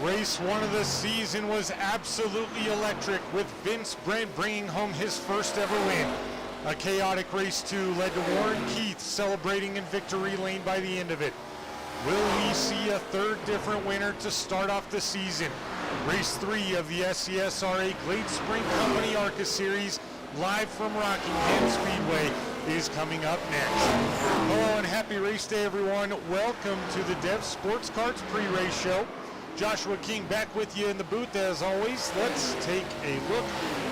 Race 1 of the season was absolutely electric, with Vince Brent bringing home his first ever win. A chaotic Race 2 led to Warren Keith celebrating in victory lane by the end of it. Will we see a third different winner to start off the season? Race 3 of the SCSRA Glade Spring Company ARCA Series, live from Rockingham Speedway, is coming up next. Hello and happy race day, everyone. Welcome to the Dev Sports Cards pre-race show. Joshua King back with you in the booth as always. Let's take a look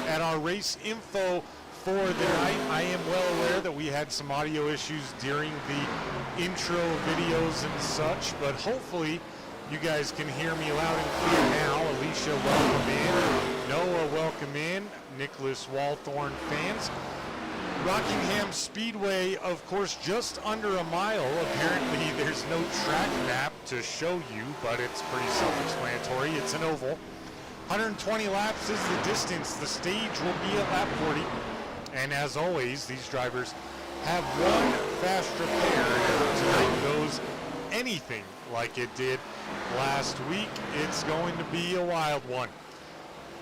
at our race info for the night. I am well aware that we had some audio issues during the intro videos and such, but hopefully you guys can hear me loud and clear now. Alicia, welcome in. Noah, welcome in. Nicholas Walthorn fans. Rockingham Speedway, of course, just under a mile. Apparently there's no track map to show you, but it's pretty self-explanatory. It's an oval. 120 laps is the distance. The stage will be at lap 40. And as always, these drivers have one fast repair. And if tonight goes anything like it did last week, it's going to be a wild one.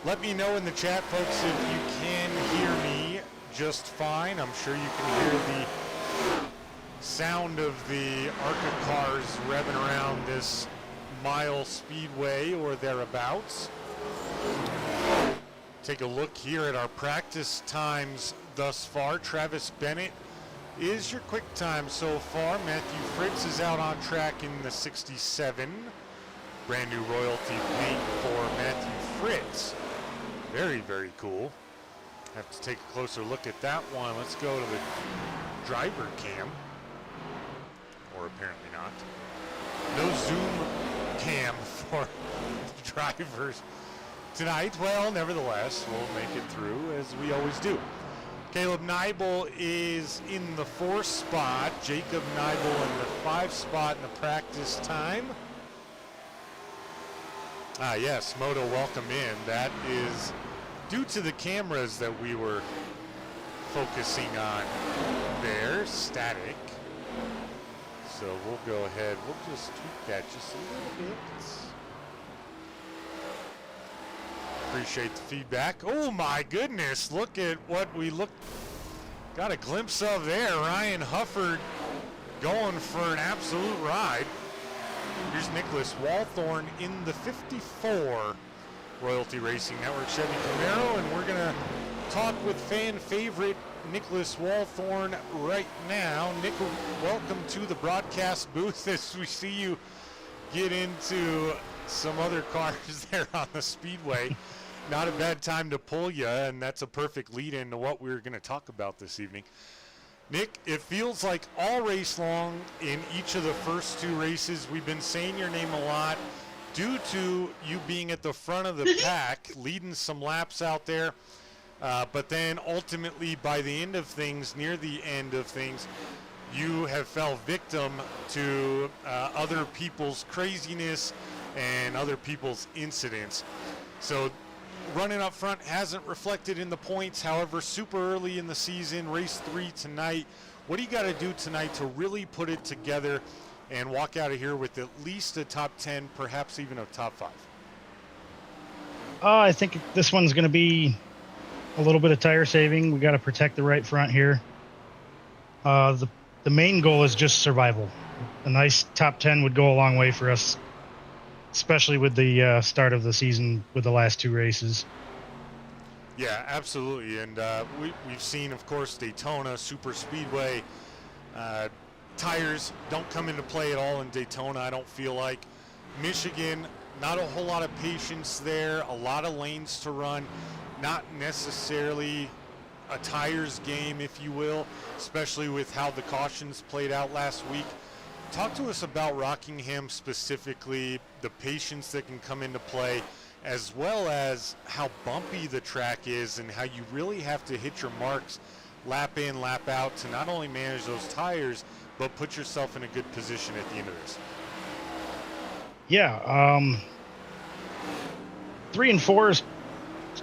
Let me know in the chat, folks, if you can hear me just fine. I'm sure you can hear the sound of the ARCA cars revving around this mile speedway or thereabouts. Take a look here at our practice times thus far. Travis Bennett is your quick time so far. Matthew Fritz is out on track in the 67. Brand new royalty paint for Matthew Fritz. Very, very cool. Have to take a closer look at that one. Let's go to the driver cam. Or apparently not. No zoom cam for the drivers tonight. Well, nevertheless, we'll make it through as we always do. Caleb Neibel is in the 4th spot. Jacob Neibel in the 5th spot in the practice time. Ah, yes, Moto, welcome in. That is due to the cameras that we were focusing on there, static. So we'll go ahead, we'll just tweak that just a little bit. Appreciate the feedback. Oh my goodness, look at what we got a glimpse of there. Ryan Hufford going for an absolute ride. Here's Nicholas Walthorn in the 54 Royalty Racing Network Chevy Camaro, and we're gonna talk with fan favorite Nicholas Walthorn right now. Nick, welcome to the broadcast booth as we see you get into some other cars there on the speedway. Not a bad time to pull you, and that's a perfect lead into what we're going to talk about this evening. Nick, it feels like all race long in each of the first 2 races, we've been saying your name a lot due to you being at the front of the pack, leading some laps out there. But then ultimately by the end of things, near the end of things, you have fell victim to other people's craziness and other people's incidents. So running up front hasn't reflected in the points. However, super early in the season, race 3 tonight. What do you got to do tonight to really put it together and walk out of here with at least a top 10, perhaps even a top 5? I think this one's going to be a little bit of tire saving. We got to protect the right front here. The main goal is just survival. A nice top 10 would go a long way for us, especially with the start of the season with the last 2 races. Yeah, absolutely. And we've seen, of course, Daytona, Super Speedway. Tires don't come into play at all in Daytona, I don't feel like. Michigan, not a whole lot of patience there, a lot of lanes to run, not necessarily a tires game, if you will, especially with how the cautions played out last week. Talk to us about Rockingham specifically, the patience that can come into play, as well as how bumpy the track is and how you really have to hit your marks lap in, lap out to not only manage those tires, but put yourself in a good position at the end of this. Yeah, 3 and 4 is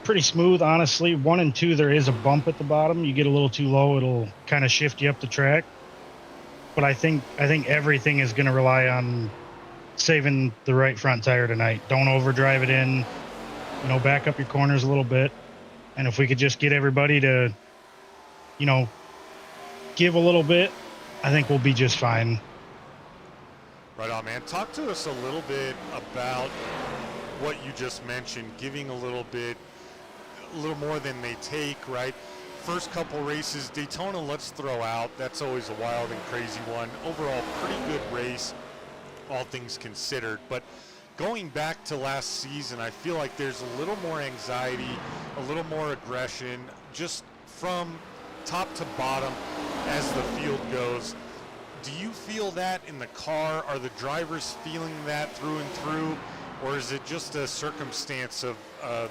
pretty smooth, honestly. 1 and 2, there is a bump at the bottom. You get a little too low, it'll kind of shift you up the track. But I think everything is going to rely on saving the right front tire tonight. Don't overdrive it in, you know, back up your corners a little bit. And if we could just get everybody to, you know, give a little bit, I think we'll be just fine. Right on, man. Talk to us a little bit about what you just mentioned, giving a little more than they take, right? First couple races, Daytona, let's throw out. That's always a wild and crazy one. Overall, pretty good race, all things considered. But going back to last season, I feel like there's a little more anxiety, a little more aggression, just from top to bottom as the field goes. Do you feel that in the car? Are the drivers feeling that through and through? Or is it just a circumstance of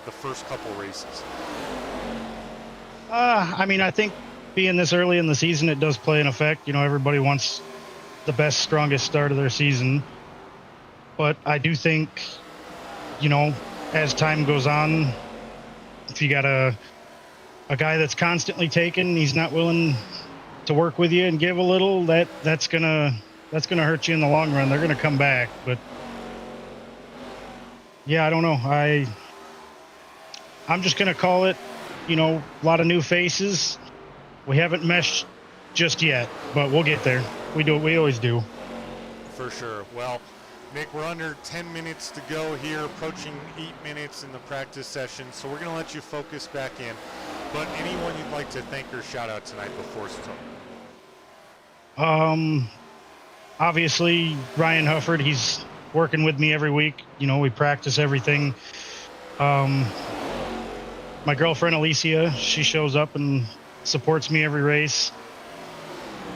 the first couple races? I mean, I think being this early in the season, it does play an effect. You know, everybody wants the best, strongest start of their season. But I do think, you know, as time goes on, if you got a guy that's constantly taking, he's not willing to work with you and give a little, that's gonna hurt you in the long run. They're gonna come back. But yeah, I don't know. I'm just gonna call it, you know, a lot of new faces. We haven't meshed just yet, but we'll get there. We always do. For sure. Well, Nick, we're under 10 minutes to go here, approaching 8 minutes in the practice session, so we're going to let you focus back in. But anyone you'd like to thank or shout out tonight before it's over? Obviously, Ryan Hufford, he's working with me every week. You know, we practice everything. My girlfriend, Alicia, she shows up and supports me every race.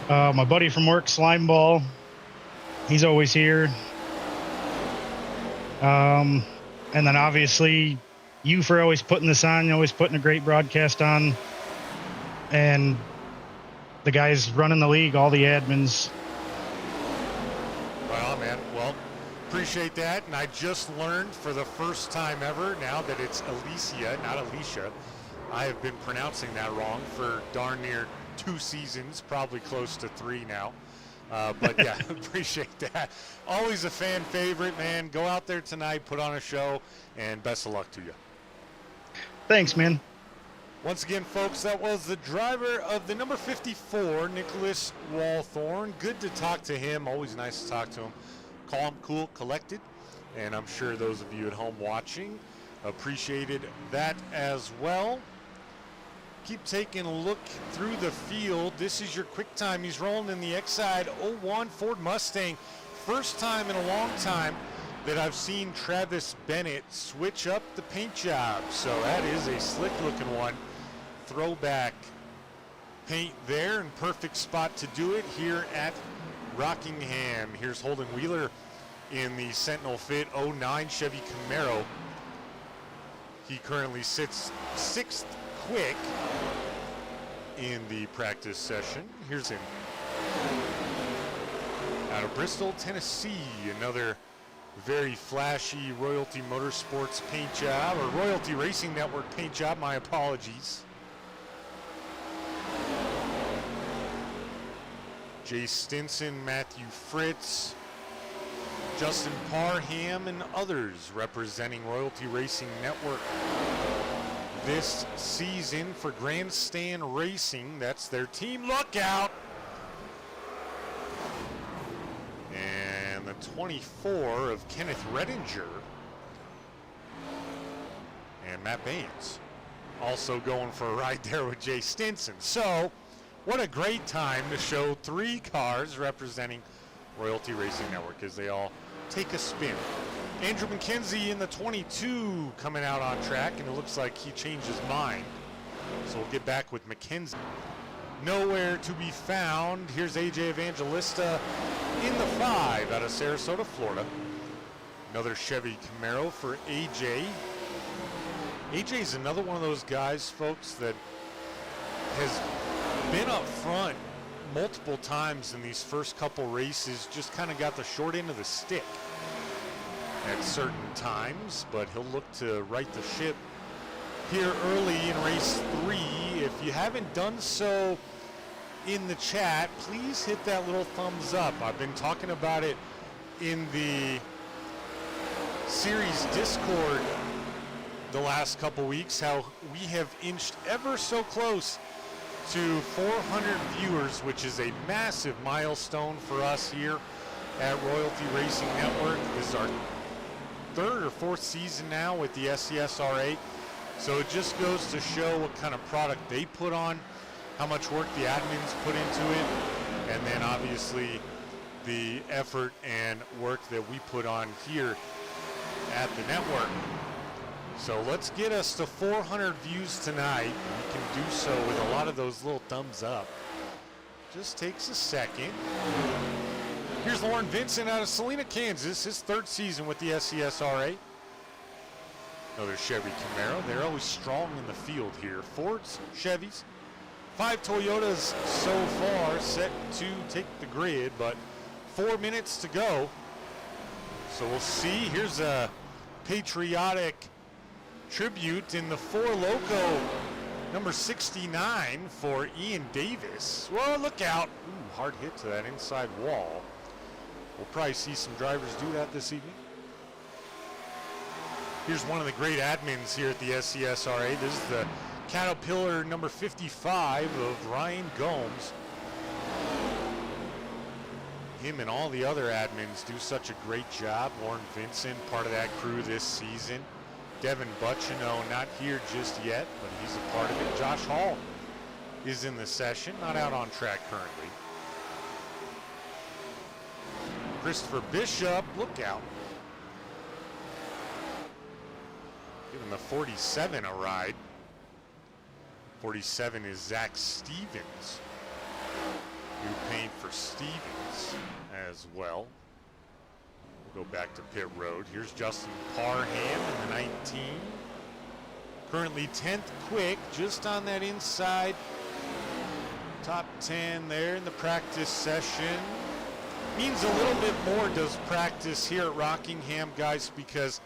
My buddy from work, Slimeball, he's always here. And then obviously you for always putting this on, always putting a great broadcast on. And the guys running the league, all the admins. Well, man, well, appreciate that. And I just learned for the first time ever now that it's Alicia, not Alicia. I have been pronouncing that wrong for darn near 2 seasons, probably close to 3 now. But yeah, appreciate that. Always a fan favorite, man. Go out there tonight, put on a show, and best of luck to you. Thanks, man. Once again, folks, that was the driver of the number 54, Nicholas Walthorn. Good to talk to him. Always nice to talk to him. Calm, cool, collected. And I'm sure those of you at home watching appreciated that as well. Keep taking a look through the field. This is your quick time. He's rolling in the X-Side 01 Ford Mustang. First time in a long time that I've seen Travis Bennett switch up the paint job. So that is a slick looking one. Throwback paint there, and perfect spot to do it here at Rockingham. Here's Holden Wheeler in the Sentinel Fit 09 Chevy Camaro. He currently sits 6th quick in the practice session. Here's him out of Bristol, Tennessee. Another very flashy Royalty Motorsports paint job, or Royalty Racing Network paint job, my apologies. Jay Stinson, Matthew Fritz, Justin Parham, and others representing Royalty Racing Network this season for Grandstand Racing. That's their team. Look out! And the 24 of Kenneth Redinger and Matt Baines also going for a ride there with Jay Stinson. So what a great time to show 3 cars representing Royalty Racing Network as they all take a spin. Andrew McKenzie in the 22 coming out on track, and it looks like he changed his mind. So we'll get back with McKenzie. Nowhere to be found. Here's AJ Evangelista in the 5 out of Sarasota, Florida. Another Chevy Camaro for AJ. AJ's another one of those guys, folks, that has been up front multiple times in these first couple races, just kind of got the short end of the stick at certain times, but he'll look to right the ship here early in race 3. If you haven't done so in the chat, please hit that little thumbs up. I've been talking about it in the series Discord the last couple weeks how we have inched ever so close to 400 viewers, which is a massive milestone for us here at Royalty Racing Network. This is our third or fourth season now with the SCSRA. So it just goes to show what kind of product they put on, how much work the admins put into it, and then obviously the effort and work that we put on here at the network. So let's get us to 400 views tonight. We can do so with a lot of those little thumbs up. Just takes a second. Here's Lauren Vincent out of Salina, Kansas, his third season with the SCSRA. Another Chevy Camaro. They're always strong in the field here. Fords, Chevys, 5 Toyotas so far set to take the grid, but 4 minutes to go. So we'll see. Here's a patriotic tribute in the 4 Loco, number 69 for Ian Davis. Whoa, look out. Ooh, hard hit to that inside wall. We'll probably see some drivers do that this evening. Here's one of the great admins here at the SCSRA. This is the Caterpillar number 55 of Ryan Gomes. Him and all the other admins do such a great job. Warren Vincent, part of that crew this season. Devin Butchino, not here just yet, but he's a part of it. Josh Hall is in the session, not out on track currently. Christopher Bishop, look out. Giving the 47 a ride. 47 is Zach Stevens. New paint for Stevens as well. We'll go back to pit road. Here's Justin Parham in the 19. Currently 10th quick, just on that inside. Top 10 there in the practice session. Means a little bit more does practice here at Rockingham, guys, because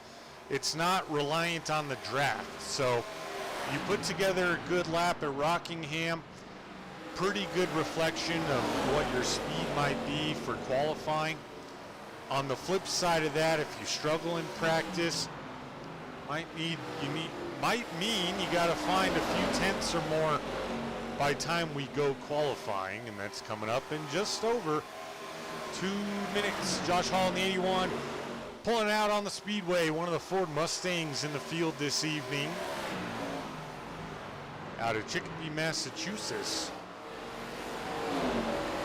it's not reliant on the draft. So you put together a good lap at Rockingham, pretty good reflection of what your speed might be for qualifying. On the flip side of that, if you struggle in practice, might mean you got to find a few tenths or more by the time we go qualifying, and that's coming up in just over 2 minutes. Josh Hall in the 81, pulling out on the speedway, one of the Ford Mustangs in the field this evening, out of Chicopee, Massachusetts.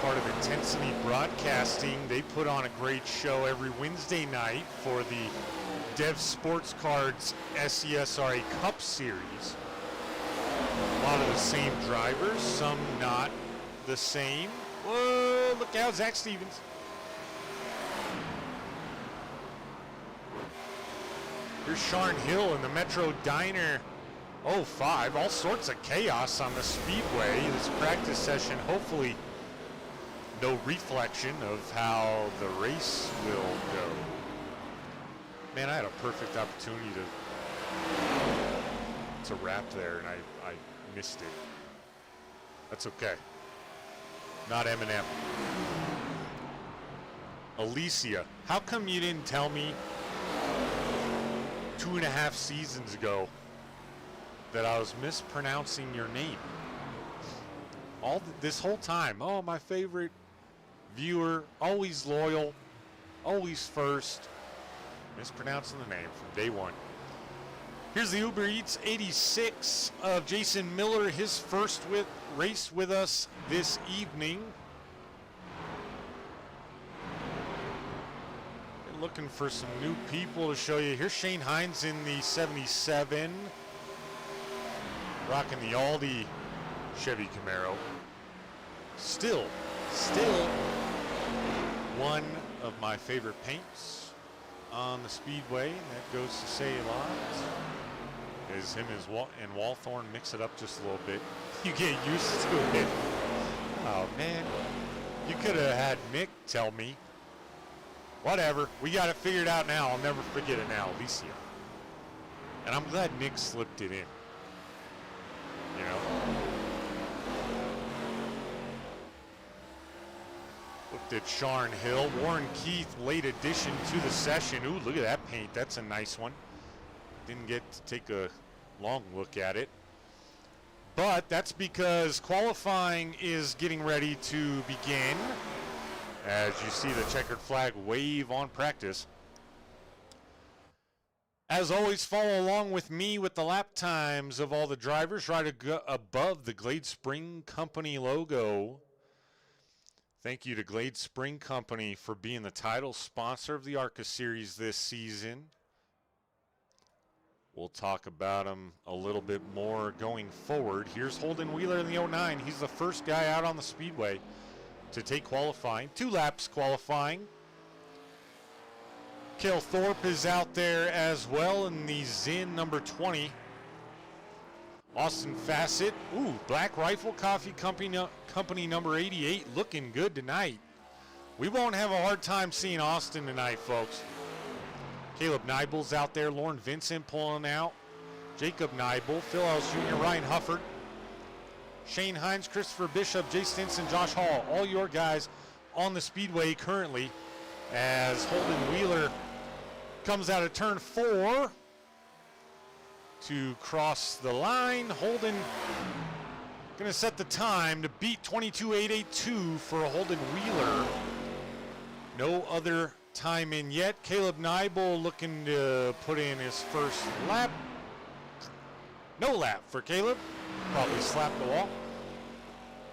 Part of Intensity Broadcasting. They put on a great show every Wednesday night for the Dev Sports Cards SCSRA Cup Series. A lot of the same drivers, some not the same. Whoa, look out, Zach Stevens. Here's Sharon Hill in the Metro Diner 05. All sorts of chaos on the speedway. This practice session, hopefully no reflection of how the race will go. Man, I had a perfect opportunity to wrap there, and I missed it. That's okay. Not Eminem. Alicia, how come you didn't tell me 2.5 seasons ago that I was mispronouncing your name? This whole time. Oh, my favorite viewer, always loyal, always first. Mispronouncing the name from day one. Here's the Uber Eats 86 of Jason Miller, his first race with us this evening. Been looking for some new people to show you. Here's Shane Hines in the 77, rocking the Aldi Chevy Camaro. Still one of my favorite paints on the speedway, and that goes to say a lot. As him and Walthorn mix it up just a little bit. You get used to it. Oh man, you could have had Nick tell me. Whatever, we got it figured out now. I'll never forget it now, Alicia. And I'm glad Nick slipped it in. You know? Looked at Sharn Hill. Warren Keith, late addition to the session. Ooh, look at that paint. That's a nice one. Didn't get to take a long look at it. But that's because qualifying is getting ready to begin. As you see the checkered flag wave on practice. As always, follow along with me with the lap times of all the drivers right above the Glade Spring Company logo. Thank you to Glade Spring Company for being the title sponsor of the ARCA series this season. We'll talk about them a little bit more going forward. Here's Holden Wheeler in the 09. He's the first guy out on the speedway to take qualifying. 2 laps qualifying. Cale Thorpe is out there as well in the Zin number 20. Austin Fassett, ooh, Black Rifle Coffee Company number 88, looking good tonight. We won't have a hard time seeing Austin tonight, folks. Caleb Nibel's out there, Lauren Vincent pulling out, Jacob Nibel, Phil Ellis Jr., Ryan Hufford, Shane Hines, Christopher Bishop, Jay Stinson, Josh Hall, all your guys on the speedway currently as Holden Wheeler comes out of turn 4 to cross the line. Holden going to set the time to beat 22.882 for Holden Wheeler. No other time in yet. Caleb Nibel looking to put in his first lap. No lap for Caleb. Probably slapped the wall.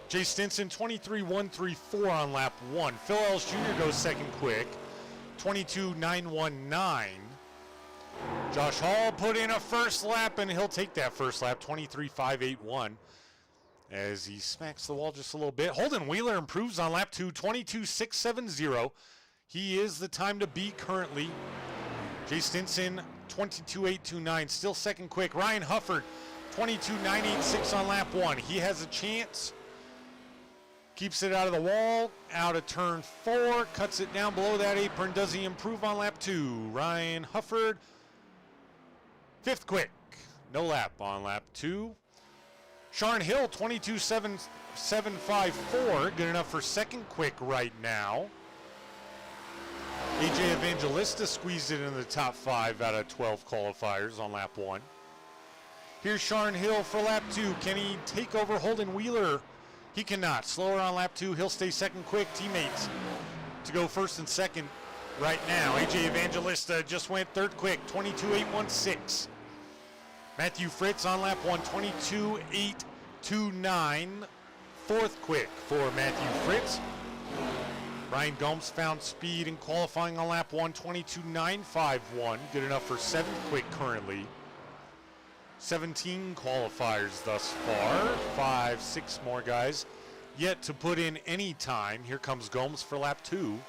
Jay Stinson 23.134 on lap 1. Phil Ellis Jr. goes second quick. 22.919. Josh Hall put in a first lap, and he'll take that first lap, 23.581, as he smacks the wall just a little bit. Holden Wheeler improves on lap 2, 22.670. He is the time to beat currently. Jay Stinson, 22.829, still second quick. Ryan Hufford, 22.986 on lap 1. He has a chance. Keeps it out of the wall, out of turn 4, cuts it down below that apron. Does he improve on lap 2? Ryan Hufford, 5th quick. No lap on lap 2. Sharn Hill, 22.754, good enough for second quick right now. AJ Evangelista squeezed it in the top 5 out of 12 qualifiers on lap 1. Here's Sharn Hill for lap 2. Can he take over Holden Wheeler? He cannot. Slower on lap 2. He'll stay second quick. Teammates to go first and second right now. AJ Evangelista just went third quick. 22.816. Matthew Fritz on lap 1. 22.829. Fourth quick for Matthew Fritz. Ryan Gomes found speed in qualifying on lap 1. 22.951. Good enough for seventh quick currently. 17 qualifiers thus far. 6 more guys yet to put in any time. Here comes Gomes for lap 2.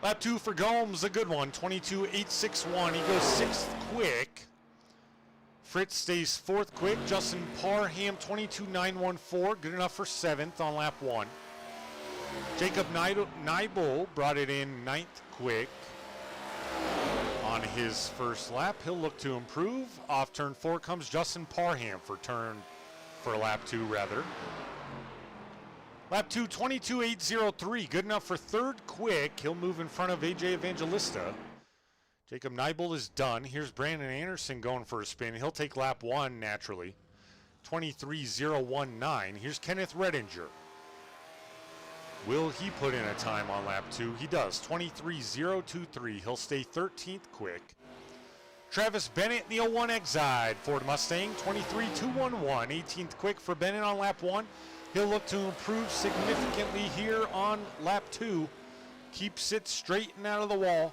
Lap 2 for Gomes, a good one. 22.861. He goes 6th quick. Fritz stays 4th quick. Justin Parham, 22.914. Good enough for 7th on lap 1. Jacob Nibel brought it in 9th quick. On his first lap, he'll look to improve. Off turn 4 comes Justin Parham for lap 2 rather. Lap 2, 22.803, good enough for 3rd quick. He'll move in front of AJ Evangelista. Jacob Nibel is done. Here's Brandon Anderson going for a spin. He'll take lap 1 naturally. 23.019. Here's Kenneth Redinger. Will he put in a time on lap 2? He does. 23.023. He'll stay 13th quick. Travis Bennett, the 01 Exide Ford Mustang, 23.211. 18th quick for Bennett on lap 1. He'll look to improve significantly here on lap 2. Keeps it straight and out of the wall.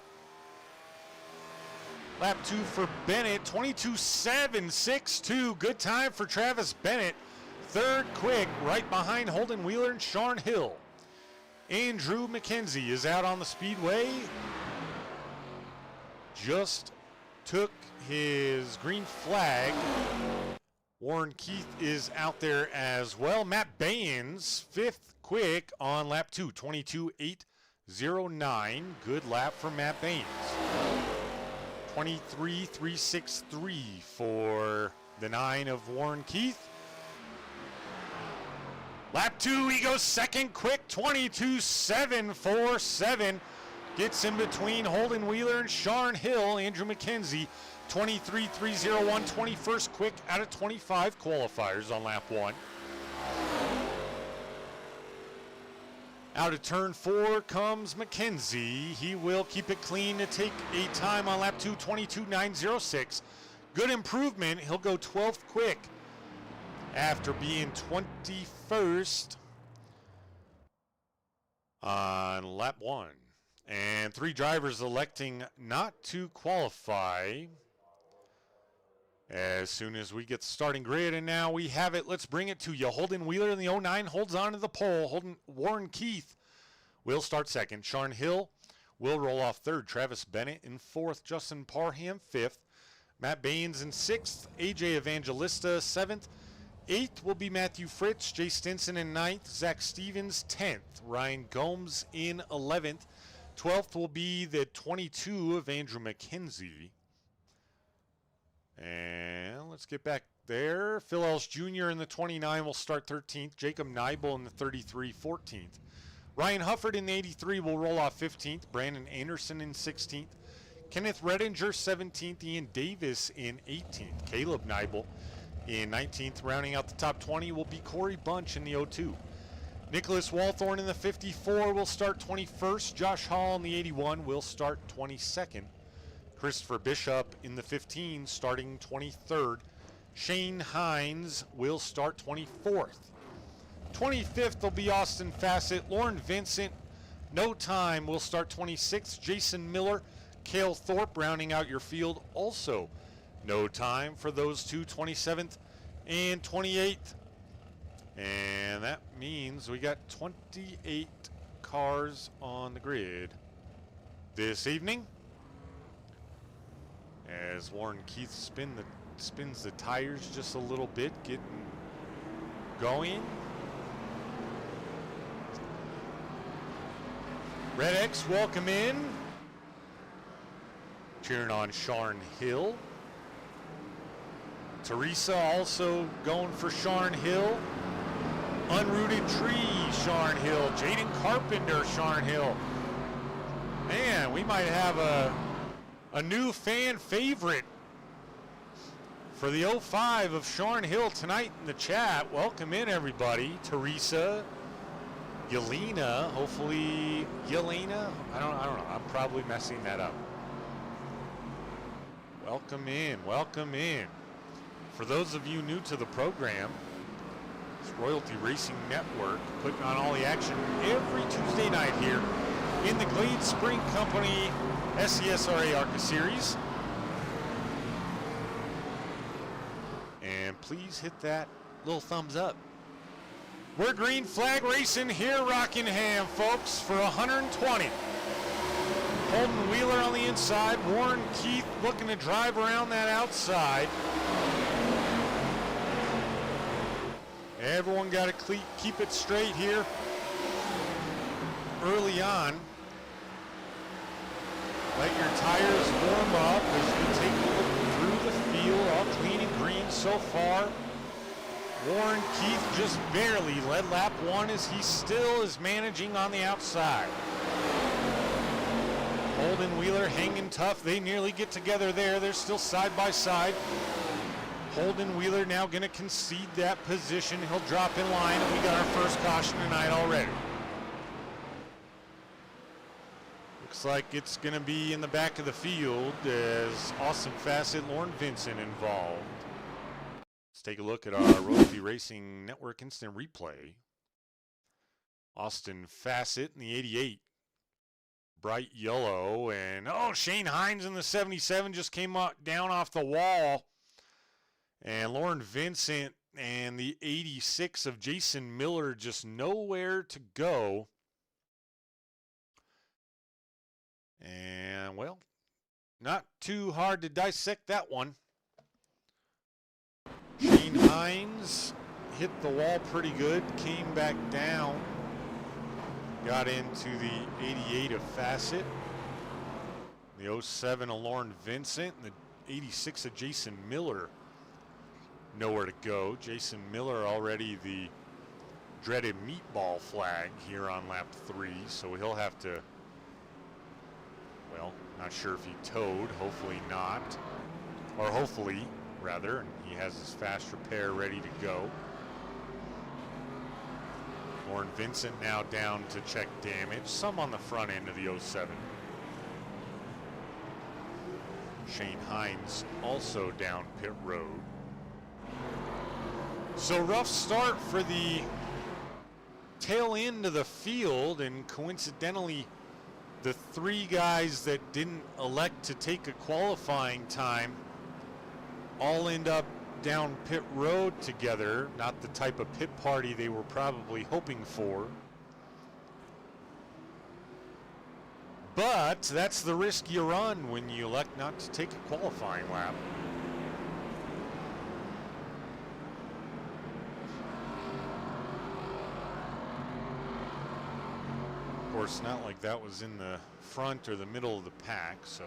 Lap 2 for Bennett, 22.762. Good time for Travis Bennett. 3rd quick, right behind Holden Wheeler and Sharn Hill. Andrew McKenzie is out on the speedway. Just took his green flag. Warren Keith is out there as well. Matt Baines, 5th quick on lap 2, 22.809. Good lap for Matt Baines. 23.363 for the 9 of Warren Keith. Lap 2, he goes second quick, 22.747. Gets in between Holden Wheeler and Sharn Hill. Andrew McKenzie, 23.301, 21st quick out of 25 qualifiers on lap 1. Out of turn 4 comes McKenzie. He will keep it clean to take a time on lap 2, 22.906. Good improvement. He'll go 12th quick after being 21st on lap 1. And 3 drivers electing not to qualify as soon as we get the starting grid. And now we have it. Let's bring it to you. Holden Wheeler in the 09 holds on to the pole. Warren Keith will start second. Sharn Hill will roll off third. Travis Bennett in fourth. Justin Parham fifth. Matt Baines in sixth. AJ Evangelista seventh. Eighth will be Matthew Fritz. Jay Stinson in ninth. Zach Stevens 10th. Ryan Gomes in 11th. 12th will be the 22 of Andrew McKenzie. And let's get back there. Phil Ellis Jr. in the 29 will start 13th. Jacob Neibel in the 33, 14th. Ryan Hufford in the 83 will roll off 15th. Brandon Anderson in 16th. Kenneth Redinger 17th. Ian Davis in 18th. Caleb Neibel in 19th. Rounding out the top 20 will be Corey Bunch in the 02. Nicholas Walthorn in the 54 will start 21st. Josh Hall in the 81 will start 22nd. Christopher Bishop in the 15 starting 23rd. Shane Hines will start 24th. 25th will be Austin Fassett. Lauren Vincent, no time, will start 26th. Jason Miller, Cale Thorpe rounding out your field. Also no time for those two, 27th and 28th. And that means we got 28 cars on the grid this evening. As Warren Keith spins the tires just a little bit, getting going. Red X, welcome in. Cheering on Sharn Hill. Teresa also going for Sharn Hill. Unrooted Tree, Sharn Hill. Jaden Carpenter, Sharn Hill. Man, we might have a new fan favorite for the 05 of Sharn Hill tonight in the chat. Welcome in, everybody. Teresa, Yelena, hopefully Yelena. I don't know. I'm probably messing that up. Welcome in. Welcome in. For those of you new to the program, it's Royalty Racing Network putting on all the action every Tuesday night here in the Glade Spring Company SCSRA ARCA Series. And please hit that little thumbs up. We're green flag racing here, Rockingham, folks, for 120. Holden Wheeler on the inside. Warren Keith looking to drive around that outside. Everyone got to keep it straight here early on. Let your tires warm up as we take a look through the field. All clean and green so far. Warren Keith just barely led lap 1 as he still is managing on the outside. Holden Wheeler hanging tough. They nearly get together there. They're still side by side. Holden Wheeler now going to concede that position. He'll drop in line, and we got our first caution tonight already. Looks like it's going to be in the back of the field as Austin Fassett, Lauren Vincent involved. Let's take a look at our Royalty Racing Network instant replay. Austin Fassett in the 88. Bright yellow. And, oh, Shane Hines in the 77 just came down off the wall. And Lauren Vincent and the 86 of Jason Miller just nowhere to go. And, well, not too hard to dissect that one. Shane Hines hit the wall pretty good, came back down, got into the 88 of Fassett, the 07 of Lauren Vincent, and the 86 of Jason Miller. Nowhere to go. Jason Miller already the dreaded meatball flag here on lap 3, so he'll have to, well, not sure if he towed, hopefully not, or hopefully, rather, and he has his fast repair ready to go. Warren Vincent now down to check damage, some on the front end of the 07. Shane Hines also down pit road. So rough start for the tail end of the field, and coincidentally the 3 guys that didn't elect to take a qualifying time all end up down pit road together. Not the type of pit party they were probably hoping for. But that's the risk you run when you elect not to take a qualifying lap. Of course, not like that was in the front or the middle of the pack, so.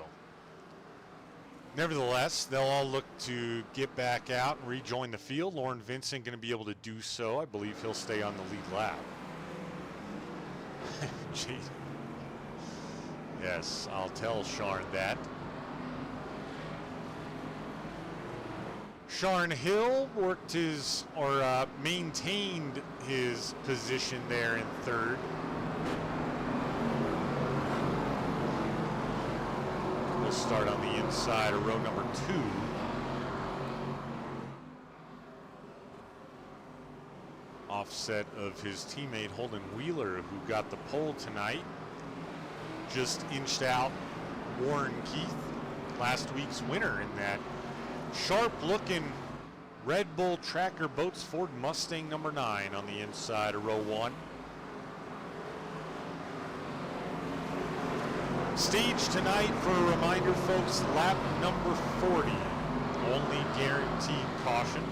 Nevertheless, they'll all look to get back out and rejoin the field. Lauren Vincent going to be able to do so. I believe he'll stay on the lead lap. Jeez. Yes, I'll tell Sharn that. Sharn Hill worked his, or maintained his position there in 3rd. We'll start on the inside of row number 2. Offset of his teammate Holden Wheeler, who got the pole tonight. Just inched out Warren Keith, last week's winner, in that sharp-looking Red Bull Tracker Boats Ford Mustang number 9 on the inside of row 1. Stage tonight, for a reminder, folks, lap number 40. Only guaranteed caution.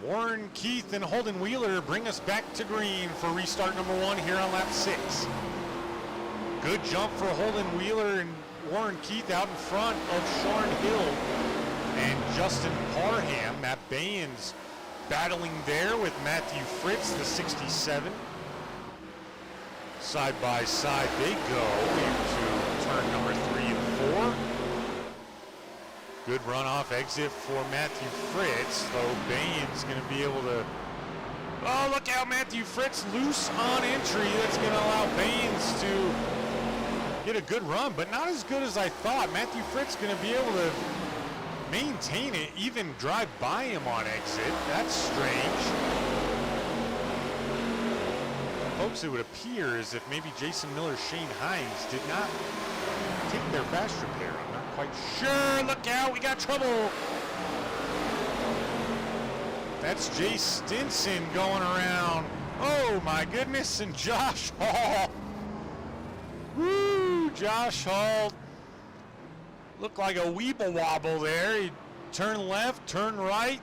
Warren Keith and Holden Wheeler bring us back to green for restart number 1 here on lap 6. Good jump for Holden Wheeler and Warren Keith out in front of Sharn Hill and Justin Parham. Matt Baynes battling there with Matthew Fritz, the 67. Side by side they go into turn number 3 and 4. Good runoff exit for Matthew Fritz, though Baynes going to be able to, oh, look out, Matthew Fritz loose on entry. That's going to allow Baynes to get a good run, but not as good as I thought. Matthew Fritz going to be able to maintain it, even drive by him on exit. That's strange. Folks, it would appear as if maybe Jason Miller, Shane Hines did not take their fast repair. I'm not quite sure. Look out, we got trouble. That's Jay Stinson going around. Oh my goodness, and Josh Hall. Woo, Josh Hall looked like a weeble wobble there. He turned left, turned right,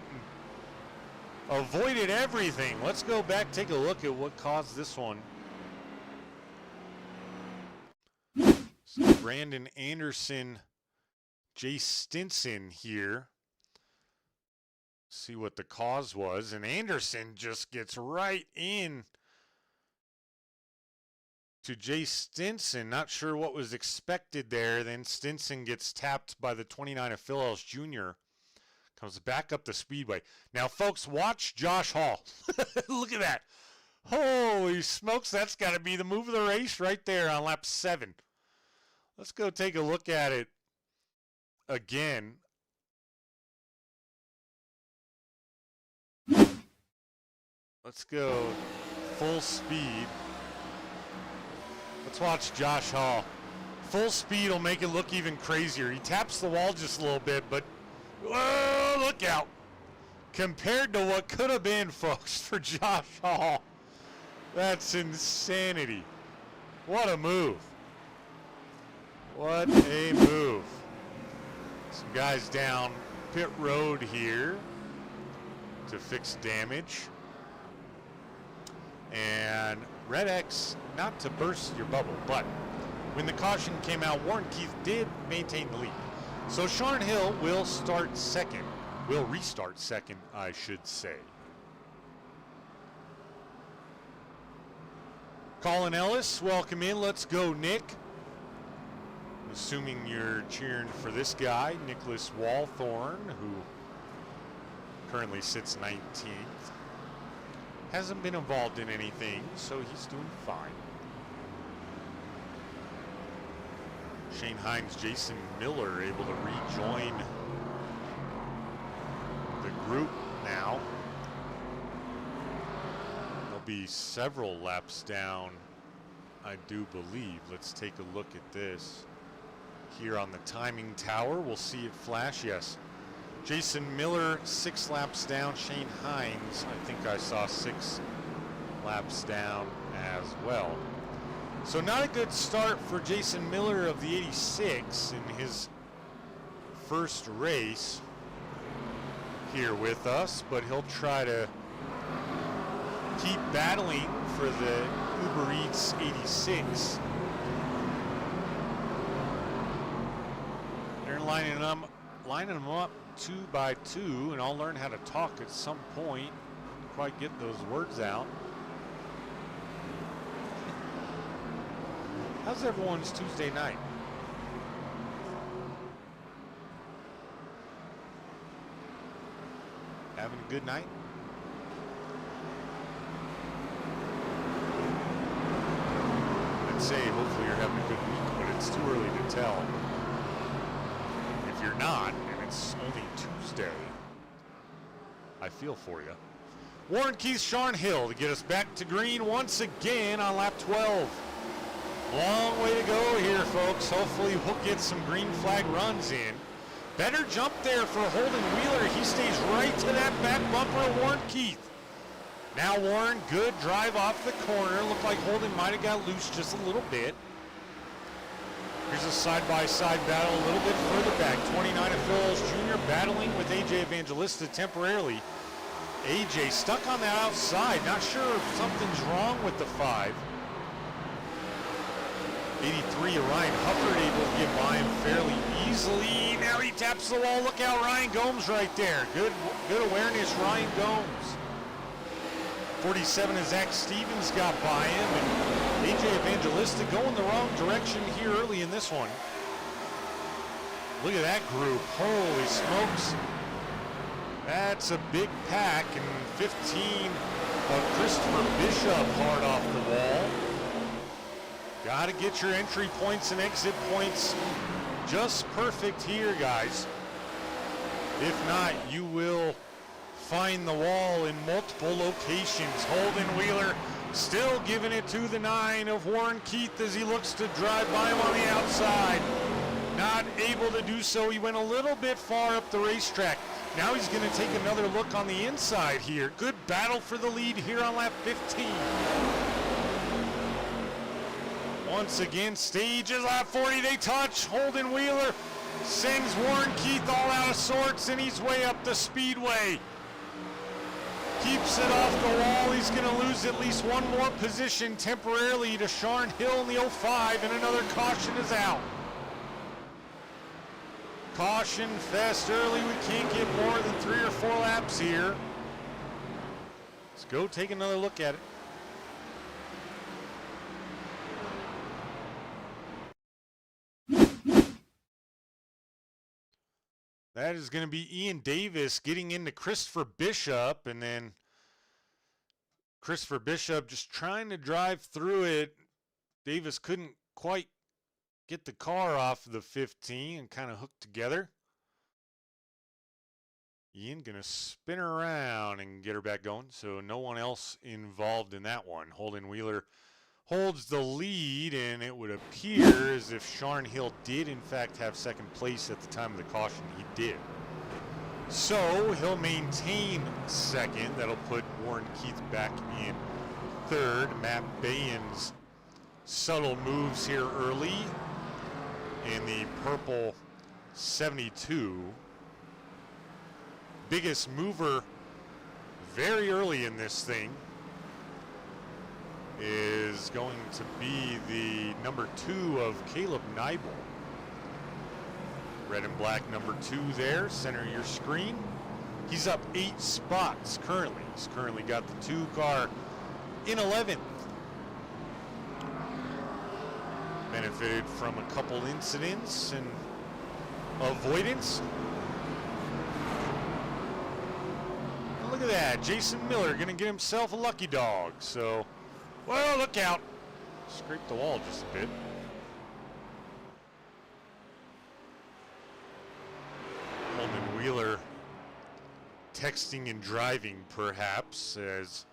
and avoided everything. Let's go back, take a look at what caused this one. So Brandon Anderson, Jay Stinson here. See what the cause was, and Anderson just gets right in to Jay Stinson. Not sure what was expected there. Then Stinson gets tapped by the 29 of Phil Ellis Jr. Comes back up the speedway. Now, folks, watch Josh Hall. Look at that. Holy smokes, that's got to be the move of the race right there on lap 7. Let's go take a look at it again. Let's go full speed. Let's watch Josh Hall. Full speed will make it look even crazier. He taps the wall just a little bit, but whoa, look out. Compared to what could have been, folks, for Josh Hall. That's insanity. What a move. What a move. Some guys down pit road here to fix damage. And Red X, not to burst your bubble, but when the caution came out, Warren Keith did maintain the lead. So Sharn Hill will start second. Will restart second, I should say. Colin Ellis, welcome in. Let's go, Nick. Assuming you're cheering for this guy, Nicholas Walthorn, who currently sits 19th. Hasn't been involved in anything, so he's doing fine. Shane Hines, Jason Miller able to rejoin the group now. There'll be several laps down, I do believe. Let's take a look at this. Here on the timing tower, we'll see it flash. Yes, Jason Miller 6 laps down. Shane Hines, I think I saw 6 laps down as well. So not a good start for Jason Miller of the 86 in his first race here with us, but he'll try to keep battling for the Uber Eats 86. They're lining them up 2 by 2, and I'll learn how to talk at some point. Quite get those words out. How's everyone's Tuesday night? Having a good night? I'd say hopefully you're having a good week, but it's too early to tell. If you're not, and it's only Tuesday, I feel for you. Warren Keith, Sharn Hill to get us back to green once again on lap 12. Long way to go here, folks. Hopefully we'll get some green flag runs in. Better jump there for Holden Wheeler. He stays right to that back bumper of Warren Keith. Now Warren, good drive off the corner. Looked like Holden might have got loose just a little bit. Here's a side-by-side battle a little bit further back. 29 of Phillips Jr. battling with AJ Evangelista temporarily. AJ stuck on that outside. Not sure if something's wrong with the 5. 83, Ryan Hufford able to get by him fairly easily. Now he taps the wall. Look out, Ryan Gomes right there. Good awareness, Ryan Gomes. 47 is Zach Stevens got by him, and AJ Evangelista going the wrong direction here early in this one. Look at that group. Holy smokes. That's a big pack, and 15 of Christopher Bishop hard off the wall. Got to get your entry points and exit points just perfect here, guys. If not, you will find the wall in multiple locations. Holden Wheeler still giving it to the 9 of Warren Keith as he looks to drive by him on the outside. Not able to do so. He went a little bit far up the racetrack. Now he's going to take another look on the inside here. Good battle for the lead here on lap 15. Once again, stage is lap 40. They touch. Holden Wheeler sends Warren Keith all out of sorts, and he's way up the speedway. Keeps it off the wall. He's going to lose at least one more position temporarily to Sharn Hill in the 05, and another caution is out. Caution fest early. We can't get more than 3 or 4 laps here. Let's go take another look at it. That is going to be Ian Davis getting into Christopher Bishop, and then Christopher Bishop just trying to drive through it. Davis couldn't quite get the car off the 15 and kind of hooked together. Ian going to spin her around and get her back going, so no one else involved in that one. Holden Wheeler holds the lead, and it would appear as if Sharn Hill did in fact have second place at the time of the caution. He did. So he'll maintain second. That'll put Warren Keith back in third. Matt Bayan's subtle moves here early in the purple 72. Biggest mover very early in this thing is going to be the number 2 of Caleb Neibel. Red and black number 2 there, center your screen. He's up 8 spots currently. He's currently got the 2 car in 11th. Benefited from a couple incidents and avoidance. And look at that, Jason Miller gonna get himself a lucky dog. So, well, look out. Scraped the wall just a bit. Holden Wheeler texting and driving perhaps as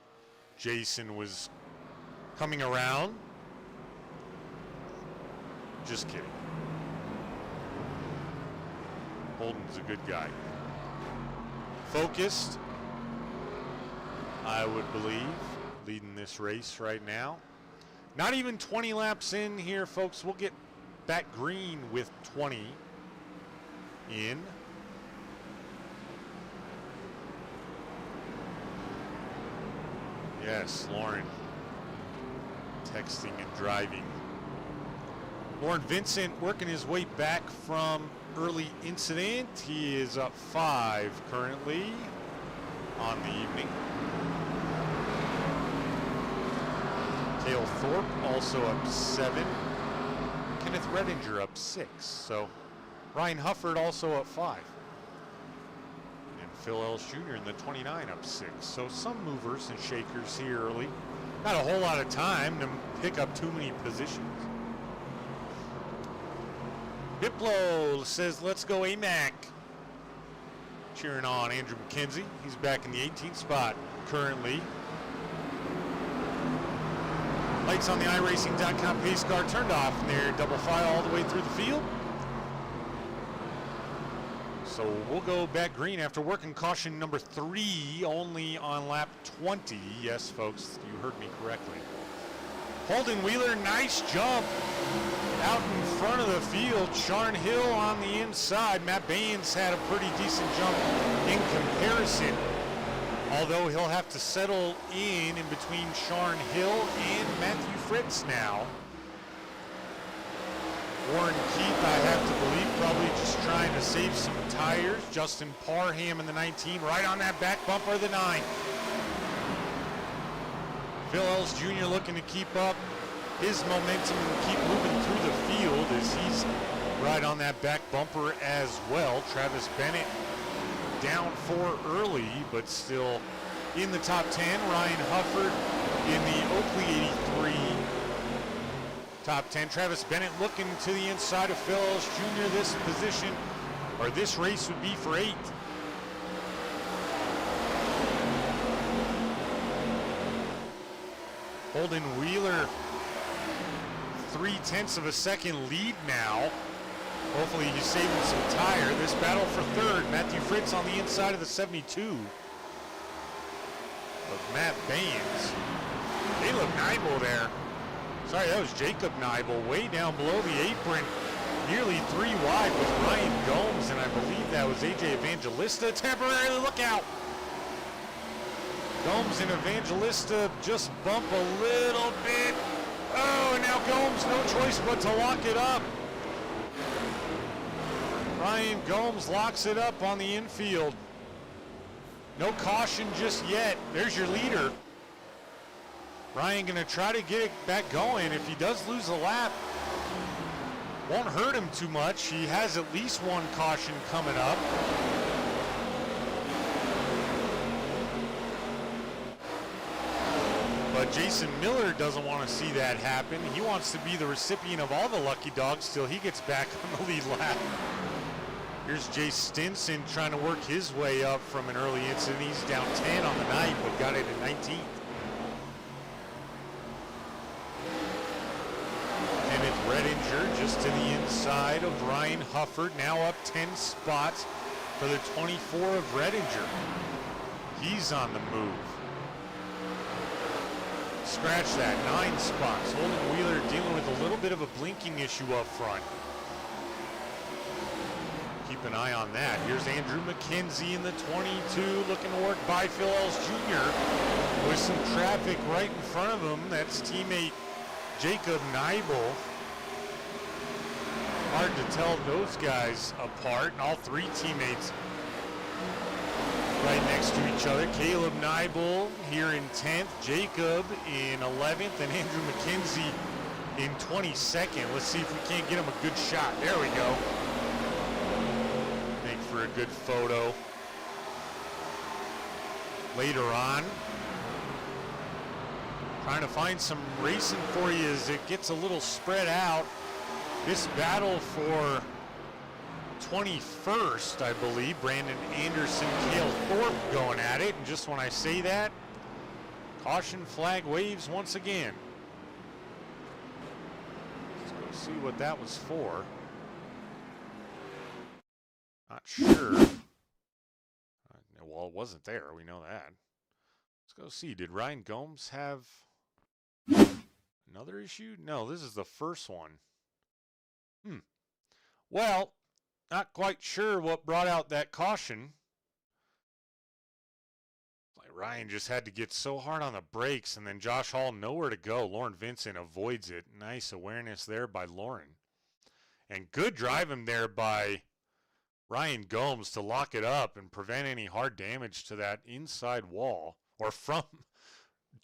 Jason was coming around. Just kidding. Holden's a good guy. Focused, I would believe, leading this race right now. Not even 20 laps in here, folks. We'll get back green with 20 in. Yes, Lauren texting and driving. Lauren Vincent working his way back from early incident. He is up 5 currently on the evening. Cale Thorpe also up 7. Kenneth Redinger up 6. So Ryan Hufford also up 5. And Phil Ellis Jr. in the 29 up 6. So some movers and shakers here early. Not a whole lot of time to pick up too many positions. Diplo says, let's go AMAC. Cheering on Andrew McKenzie. He's back in the 18th spot currently. Lights on the iRacing.com pace car turned off, and they're double file all the way through the field. So we'll go back green after working caution number 3 only on lap 20. Yes, folks, you heard me correctly. Holden Wheeler, nice jump out in front of the field. Sharn Hill on the inside. Matt Baines had a pretty decent jump in comparison, although he'll have to settle in between Sharn Hill and Matthew Fritz now. Warren Keith, I have to believe, probably just trying to save some tires. Justin Parham in the 19, right on that back bumper of the 9. Phil Ellis Jr. looking to keep up his momentum and keep moving through the field as he's right on that back bumper as well. Travis Bennett down 4 early, but still in the top 10. Ryan Hufford in the Oakley 83 top 10. Travis Bennett looking to the inside of Phil Ellis Jr. This position, or this race, would be for 8. Holden Wheeler, 0.3 of a second lead now. Hopefully he's saving some tire. This battle for 3rd. Matthew Fritz on the inside of the 72 of Matt Baines. Caleb Nibel there. Sorry, that was Jacob Nibel way down below the apron. Nearly 3 wide with Ryan Gomes, and I believe that was AJ Evangelista. Temporarily, look out! Gomes and Evangelista just bump a little bit. Oh, and now Gomes, no choice but to lock it up. Ryan Gomes locks it up on the infield. No caution just yet. There's your leader. Ryan gonna try to get it back going. If he does lose a lap, won't hurt him too much. He has at least 1 caution coming up. But Jason Miller doesn't want to see that happen. He wants to be the recipient of all the lucky dogs till he gets back on the lead lap. Here's Jay Stinson trying to work his way up from an early incident. He's down 10 on the night, but got it at 19th. Kenneth Redinger just to the inside of Ryan Hufford, now up 10 spots for the 24 of Redinger. He's on the move. Scratch that, 9 spots. Holden Wheeler dealing with a little bit of a blinking issue up front. Keep an eye on that. Here's Andrew McKenzie in the 22, looking to work by Phil Ellis Jr. with some traffic right in front of him. That's teammate Jacob Nibel. Hard to tell those guys apart. All three teammates right next to each other. Caleb Nibel here in 10th, Jacob in 11th, and Andrew McKenzie in 22nd. Let's see if we can't get him a good shot. There we go. Make for a good photo later on. Trying to find some racing for you as it gets a little spread out. This battle for 21st, I believe. Brandon Anderson, Cale Thorpe going at it. And just when I say that, caution flag waves once again. Let's go see what that was for. Not sure. Well, it wasn't there. We know that. Let's go see. Did Ryan Gomes have another issue? No, this is the first one. Well, not quite sure what brought out that caution. Like Ryan just had to get so hard on the brakes, and then Josh Hall nowhere to go. Lauren Vincent avoids it. Nice awareness there by Lauren. And good driving there by Ryan Gomes to lock it up and prevent any hard damage to that inside wall, or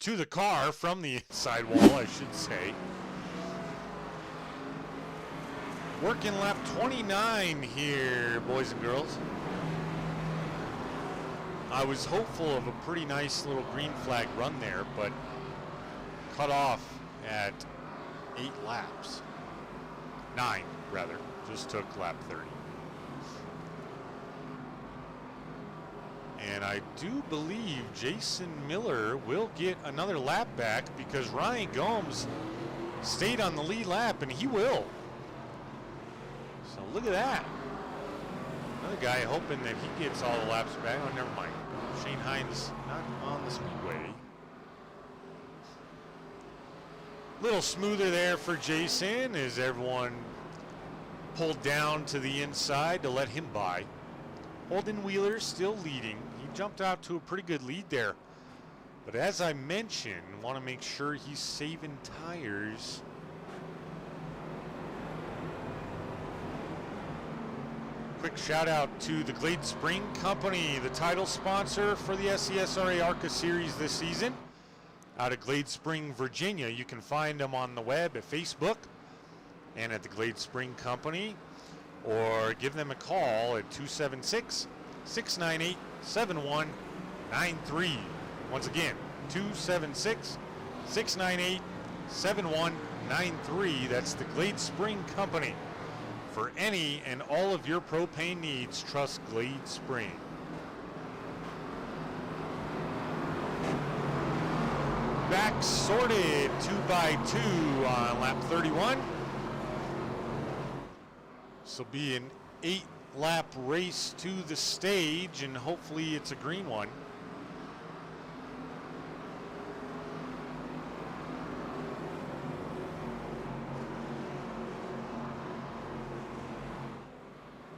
to the car from the inside wall, I should say. Working lap 29 here, boys and girls. I was hopeful of a pretty nice little green flag run there, but cut off at 8 laps. 9, rather. Just took lap 30. And I do believe Jason Miller will get another lap back because Ryan Gomes stayed on the lead lap, and he will. So look at that. Another guy hoping that he gets all the laps back. Oh, never mind. Shane Hines not on the speedway. Little smoother there for Jason as everyone pulled down to the inside to let him by. Holden Wheeler still leading. He jumped out to a pretty good lead there. But as I mentioned, want to make sure he's saving tires. Quick shout out to the Glade Spring Company, the title sponsor for the SCSRA ARCA series this season. Out of Glade Spring, Virginia. You can find them on the web at Facebook and at the Glade Spring Company, or give them a call at 276-698-7193. Once again, 276-698-7193. That's the Glade Spring Company. For any and all of your propane needs, trust Glade Spring. Back sorted 2x2 on lap 31. This will be an 8-lap race to the stage, and hopefully it's a green one.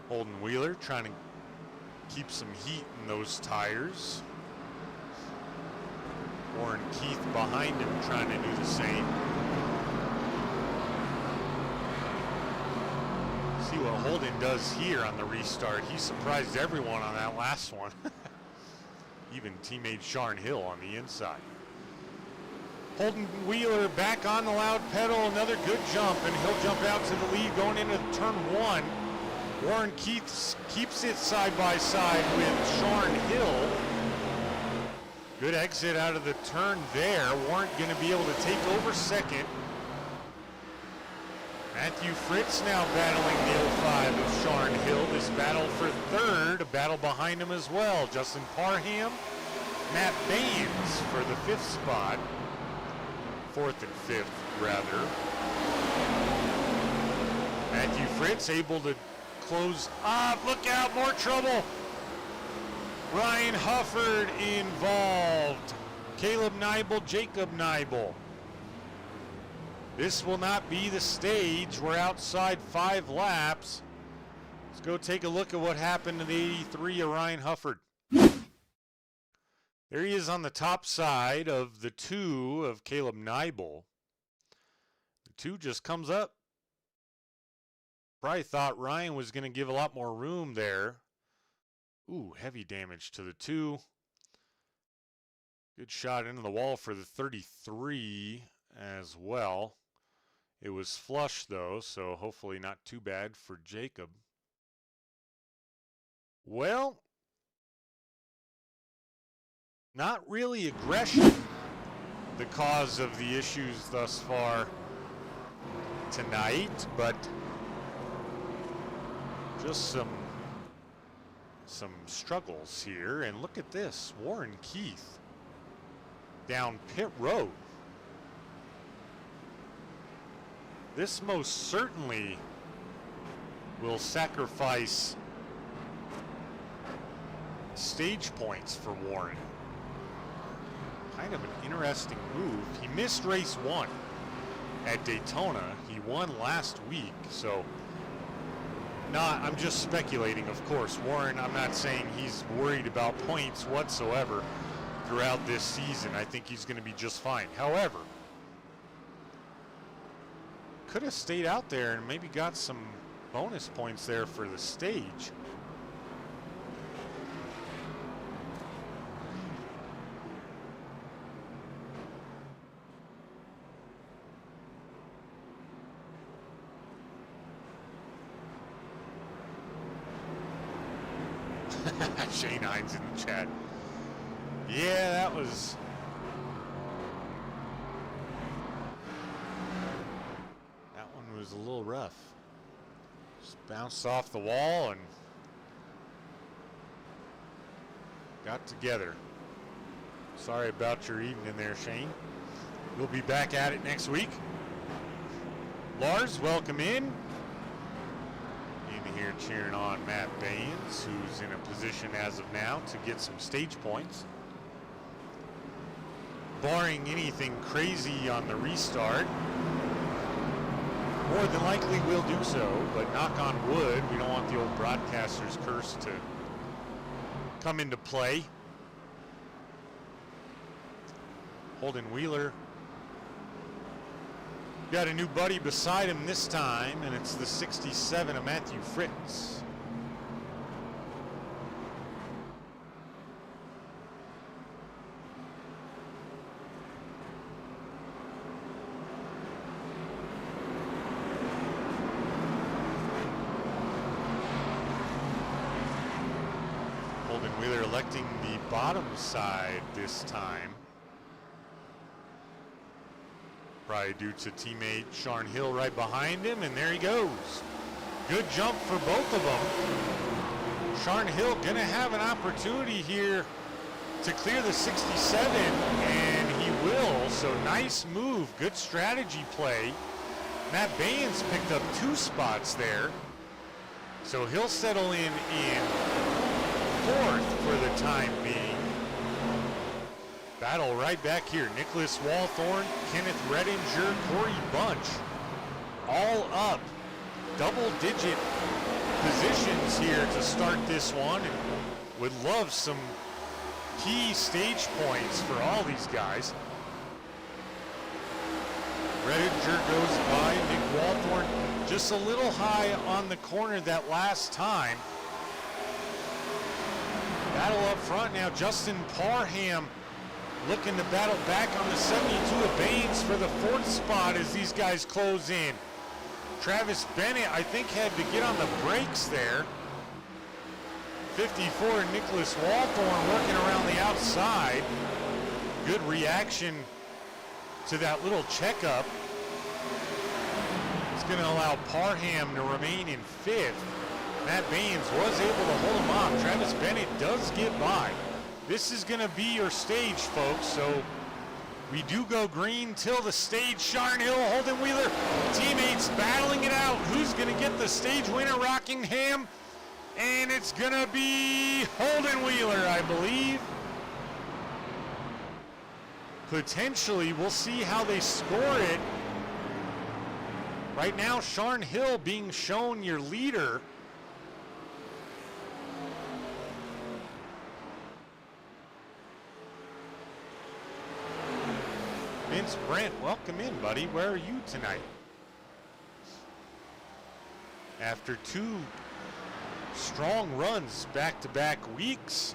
Holden Wheeler trying to keep some heat in those tires. Warren Keith behind him trying to do the same. See what Holden does here on the restart. He surprised everyone on that last one. Even teammate Sharn Hill on the inside. Holden Wheeler back on the loud pedal. Another good jump, and he'll jump out to the lead going into turn 1. Warren Keith keeps it side by side with Sharn Hill. Good exit out of the turn there. Warren going to be able to take over second. Matthew Fritz now battling the 05 of Sharn Hill. This battle for third, a battle behind him as well. Justin Parham, Matt Baines for the 5th spot. 4th and 5th, rather. Matthew Fritz able to close up. Look out, more trouble. Ryan Hufford involved. Caleb Nibel, Jacob Nibel. This will not be the stage. We're outside 5 laps. Let's go take a look at what happened to the 83 of Ryan Hufford. There he is on the top side of the 2 of Caleb Nibel. The 2 just comes up Probably thought Ryan was going to give a lot more room there. Ooh, heavy damage to the 2. Good shot into the wall for the 33 as well. It was flush though, so hopefully not too bad for Jacob. Well, not really aggression the cause of the issues thus far tonight, but just some struggles here. And look at this, Warren Keith down pit road. This most certainly will sacrifice stage points for Warren. Kind of an interesting move. He missed race 1 at Daytona. He won last week, so I'm just speculating, of course. Warren, I'm not saying he's worried about points whatsoever throughout this season. I think he's going to be just fine. However, could have stayed out there and maybe got some bonus points there for the stage. Shane Hines in the chat. Yeah, that was... that one was a little rough. Just bounced off the wall and got together. Sorry about your evening there, Shane. We'll be back at it next week. Lars, welcome in. Here cheering on Matt Baines, who's in a position as of now to get some stage points. Barring anything crazy on the restart, more than likely we'll do so, but knock on wood, we don't want the old broadcaster's curse to come into play. Holden Wheeler got a new buddy beside him this time, and it's the 67 of Matthew Fritz. Holden Wheeler electing the bottom side this time. Probably due to teammate Sharn Hill right behind him, and there he goes. Good jump for both of them. Sharn Hill gonna have an opportunity here to clear the 67, and he will, so nice move, good strategy play. Matt Baines picked up 2 spots there, so he'll settle in 4th for the time being. Battle right back here. Nicholas Walthorn, Kenneth Redinger, Corey Bunch, all up. Double-digit positions here to start this one, and would love some key stage points for all these guys. Redinger goes by. Nick Walthorn just a little high on the corner that last time. Battle up front now. Justin Parham looking to battle back on the 72 of Baines for the 4th spot as these guys close in. Travis Bennett, I think, had to get on the brakes there. 54, Nicholas Walthorn working around the outside. Good reaction to that little checkup. It's going to allow Parham to remain in 5th. Matt Baines was able to hold him off. Travis Bennett does get by. This is going to be your stage, folks, so we do go green till the stage. Sharn Hill, Holden Wheeler, teammates battling it out. Who's going to get the stage winner? Rockingham, and it's going to be Holden Wheeler, I believe. Potentially, we'll see how they score it. Right now, Sharn Hill being shown your leader. Vince Brent, welcome in, buddy. Where are you tonight? after 2 strong runs back-to-back weeks.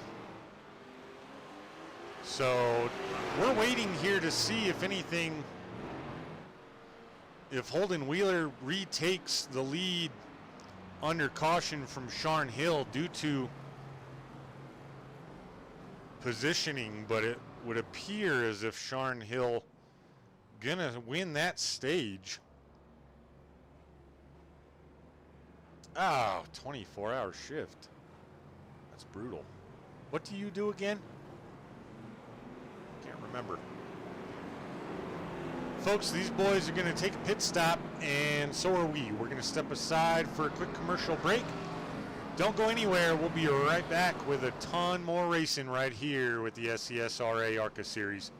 So we're waiting here to see if anything, if Holden Wheeler retakes the lead under caution from Sharn Hill due to positioning, but it would appear as if Sharn Hill gonna win that stage. Oh, 24-hour shift. That's brutal. What do you do again? Can't remember. Folks, these boys are going to take a pit stop, and so are we. We're going to step aside for a quick commercial break. Don't go anywhere. We'll be right back with a ton more racing right here with the SCSRA ARCA Series.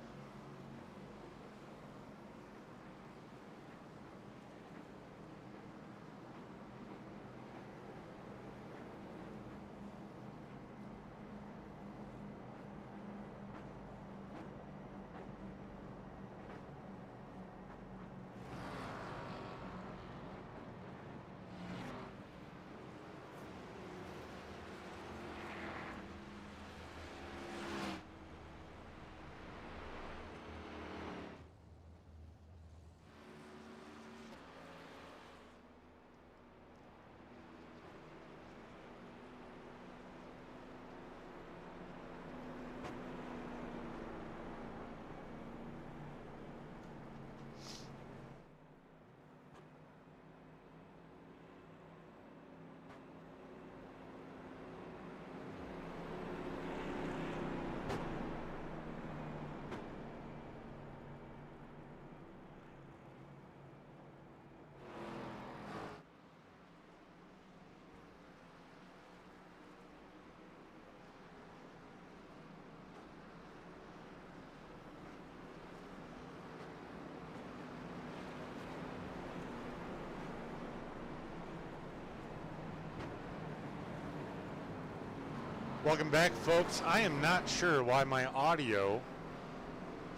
Welcome back, folks. I am not sure why my audio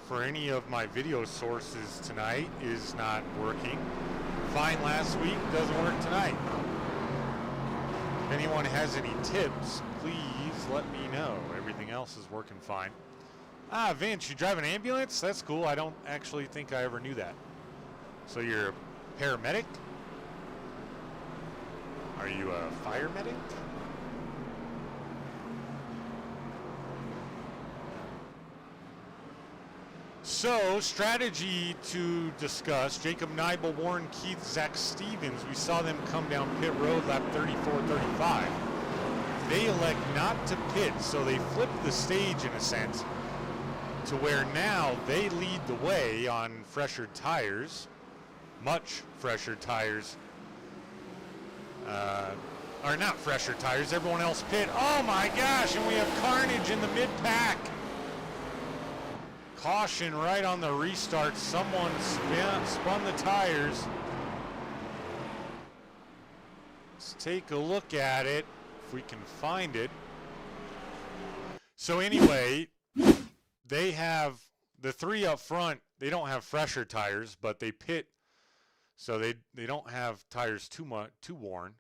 for any of my video sources tonight is not working. Fine last week, doesn't work tonight. If anyone has any tips, please let me know. Everything else is working fine. Ah, Vince, you drive an ambulance? That's cool. I don't actually think I ever knew that. So you're a paramedic? Are you a fire medic? So, strategy to discuss. Jacob Neibel, Warren Keith, Zach Stevens. We saw them come down pit road lap 34-35. They elect not to pit, so they flip the stage in a sense to where now they lead the way on fresher tires, much fresher tires. Or not fresher tires, everyone else pit. Oh my gosh, and we have carnage in the mid-pack. Caution right on the restart. Someone spun the tires. Let's take a look at it, if we can find it. So anyway, they have the 3 up front. They don't have fresher tires, but they pit, so they don't have tires too worn.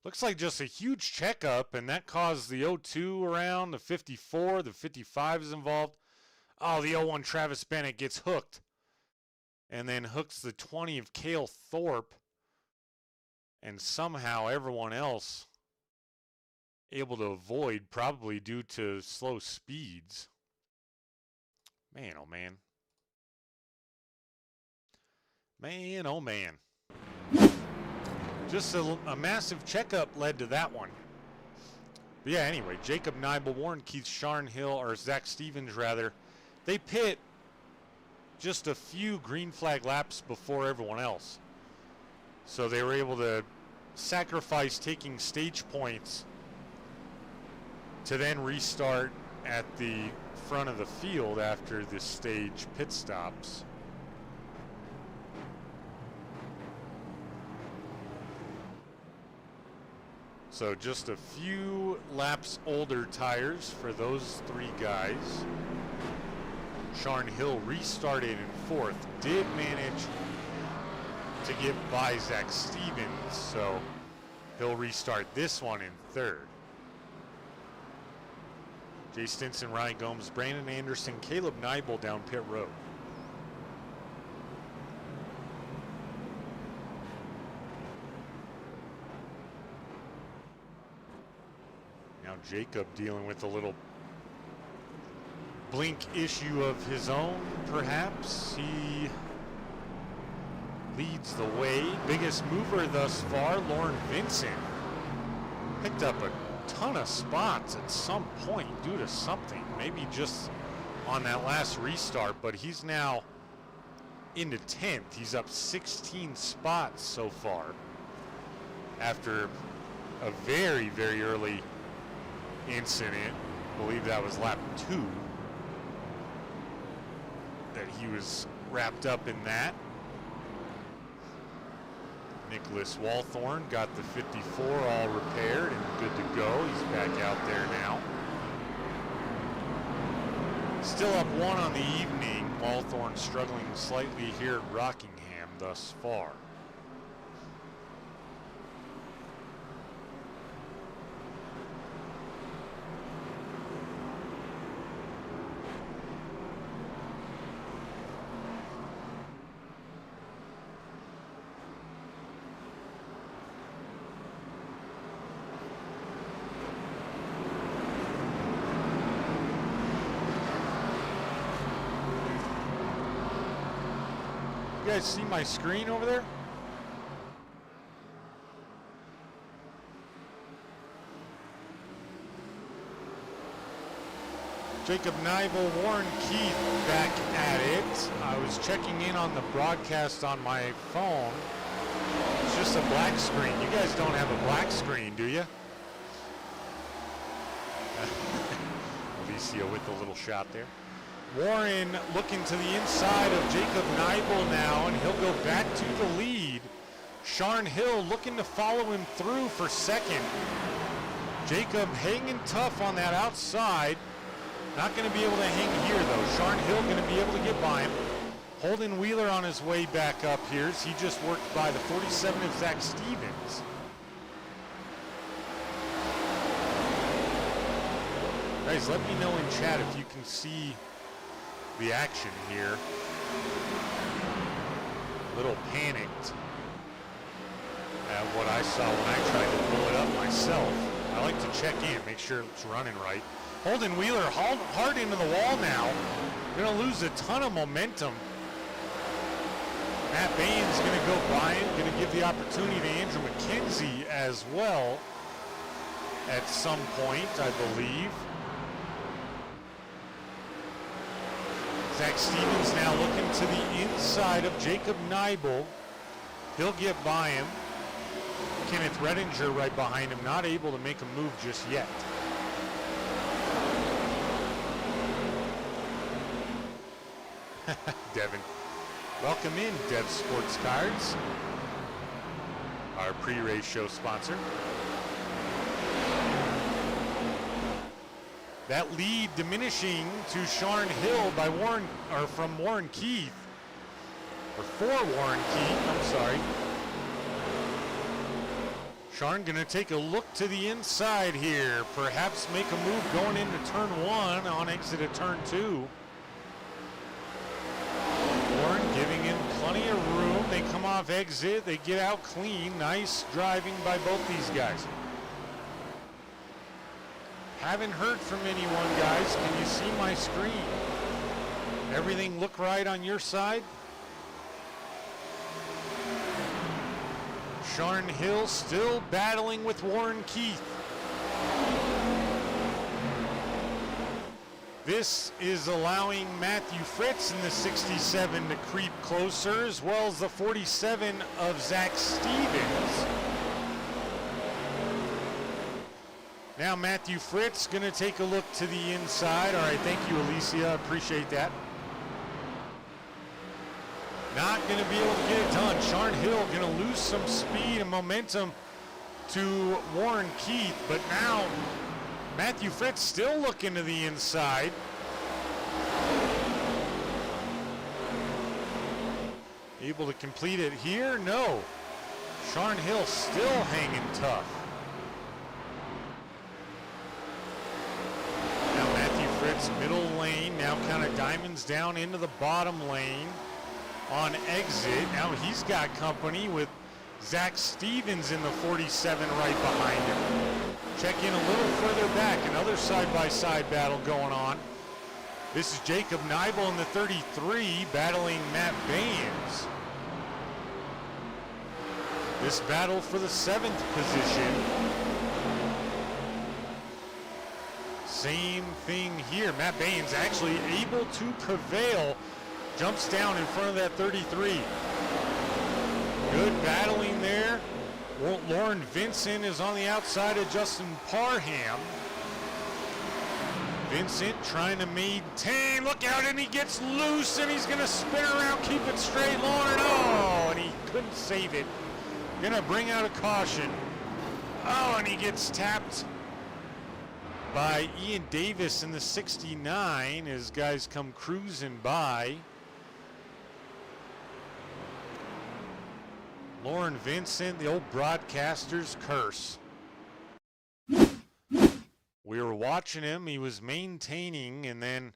Looks like just a huge checkup, and that caused the 02 around, the 54, the 55 is involved. Oh, the 01 Travis Bennett gets hooked, and then hooks the 20 of Cale Thorpe, and somehow everyone else able to avoid, probably due to slow speeds. Man, oh man. Man, oh man. Just a massive checkup led to that one. But yeah, anyway, Jacob Neibel, Warren Keith, Sharn Hill, or Zach Stevens rather, they pit just a few green flag laps before everyone else. So they were able to sacrifice taking stage points to then restart at the front of the field after the stage pit stops. So just a few laps older tires for those 3 guys. Sharn Hill restarted in 4th, did manage to get by Zach Stevens, so He'll restart this one in third. Jay Stinson, Ryan Gomes, Brandon Anderson, Caleb Neibel down pit road. Now Jacob dealing with a little blink issue of his own, perhaps. He leads the way. Biggest mover thus far, Lauren Vincent. Picked up a ton of spots at some point due to something. Maybe just on that last restart, but he's now into 10th. He's up 16 spots so far after a very, very early incident. I believe that was lap 2 that he was wrapped up in that. Nicholas Walthorn got the 54 all repaired and good to go. He's back out there now. Still up 1 on the evening. Walthorn struggling slightly here at Rockingham thus far. You guys see my screen over there? Jacob Neibel, Warren Keith back at it. I was checking in on the broadcast on my phone. It's just a black screen. You guys don't have a black screen, do you? Alicia with the little shot there. Warren looking to the inside of Jacob Neibel now, and he'll go back to the lead. Sharn Hill looking to follow him through for second. Jacob hanging tough on that outside. Not going to be able to hang here, though. Sharn Hill going to be able to get by him. Holden Wheeler on his way back up here as he just worked by the 47 of Zach Stevens. Guys, let me know in chat if you can see the action here. A little panicked at what I saw when I tried to pull it up myself. I like to check in, make sure it's running right. Holden Wheeler hard into the wall now. Gonna lose a ton of momentum. Matt Bain's gonna go by him, gonna give the opportunity to Andrew McKenzie as well at some point, I believe. Zach Stevens now looking to the inside of Jacob Neibel. He'll get by him. Kenneth Redinger right behind him, not able to make a move just yet. Devin. Welcome in, Dev Sports Cards, our pre-race show sponsor. That lead diminishing to Sharn Hill by from Warren Keith, or for Warren Keith, I'm sorry. Sharn gonna take a look to the inside here, perhaps make a move going into turn 1 on exit of turn 2. Warren giving him plenty of room. They come off exit, they get out clean. Nice driving by both these guys. Haven't heard from anyone, guys. Can you see my screen? Everything look right on your side? Sharn Hill still battling with Warren Keith. This is allowing Matthew Fritz in the 67 to creep closer, as well as the 47 of Zach Stevens. Now Matthew Fritz going to take a look to the inside. All right, thank you, Alicia. Appreciate that. Not going to be able to get it done. Sharn Hill going to lose some speed and momentum to Warren Keith, but now Matthew Fritz still looking to the inside. Able to complete it here? No. Sharn Hill still hanging tough. Now Matthew Fritz, middle lane, now kind of diamonds down into the bottom lane on exit. Now he's got company with Zach Stevens in the 47 right behind him. Check in a little further back, another side-by-side battle going on. This is Jacob Neibel in the 33 battling Matt Baines. This battle for the 7th position. Same thing here. Matt Baines actually able to prevail. Jumps down in front of that 33. Good battling there. Lauren Vincent is on the outside of Justin Parham. Vincent trying to maintain. Look out, and he gets loose, and he's going to spin around, keep it straight. Lauren, oh, and he couldn't save it. Going to bring out a caution. Oh, and he gets tapped by Ian Davis in the 69 as guys come cruising by. Lauren Vincent, the old broadcaster's curse. We were watching him, he was maintaining, and then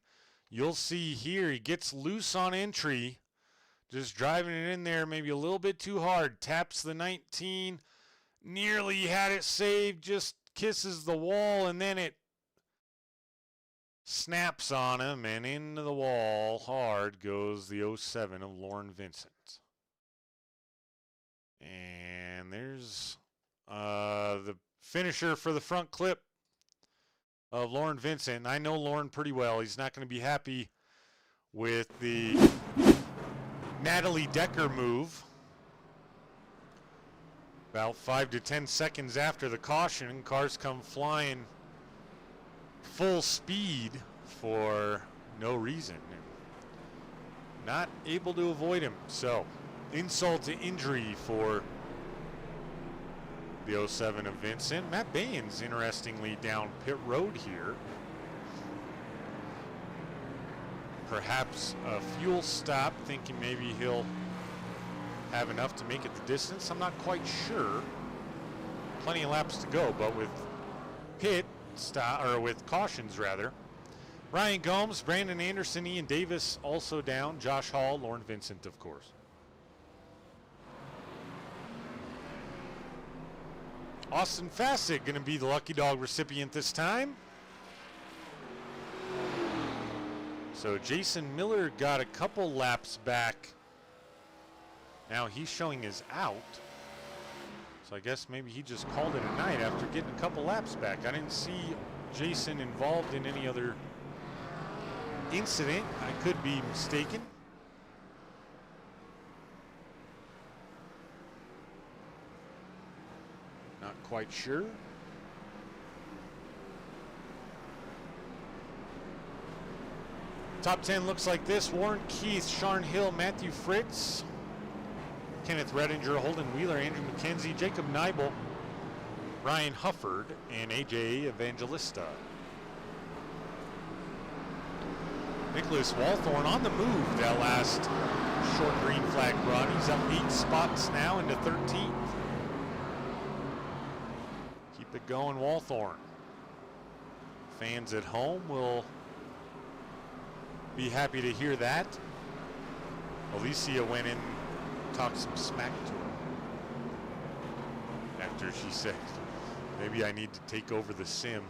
you'll see here he gets loose on entry, just driving it in there maybe a little bit too hard, taps the 19, nearly had it saved, just kisses the wall, and then it snaps on him, and into the wall hard goes the 07 of Lauren Vincent. And there's the finisher for the front clip of Lauren Vincent. And I know Lauren pretty well. He's not going to be happy with the Natalie Decker move. About 5 to 10 seconds after the caution, cars come flying full speed for no reason. Not able to avoid him. So insult to injury for the 07 of Vincent. Matt Baines, interestingly, down pit road here. Perhaps a fuel stop, thinking maybe he'll have enough to make it the distance. I'm not quite sure. Plenty of laps to go, but with pit stop, or with cautions rather. Ryan Gomes, Brandon Anderson, Ian Davis also down. Josh Hall, Lauren Vincent, of course. Austin Fassett going to be the lucky dog recipient this time. So Jason Miller got a couple laps back. Now he's showing his out. So I guess maybe he just called it a night after getting a couple laps back. I didn't see Jason involved in any other incident. I could be mistaken. Not quite sure. Top 10 looks like this. Warren Keith, Sharn Hill, Matthew Fritz, Kenneth Redinger, Holden Wheeler, Andrew McKenzie, Jacob Neibel, Ryan Hufford, and AJ Evangelista. Nicholas Walthorn on the move that last short green flag run. He's up 8 spots now into 13th. Keep it going, Walthorn. Fans at home will be happy to hear that. Alicia went in, talked some smack to him after she said, maybe I need to take over the sim.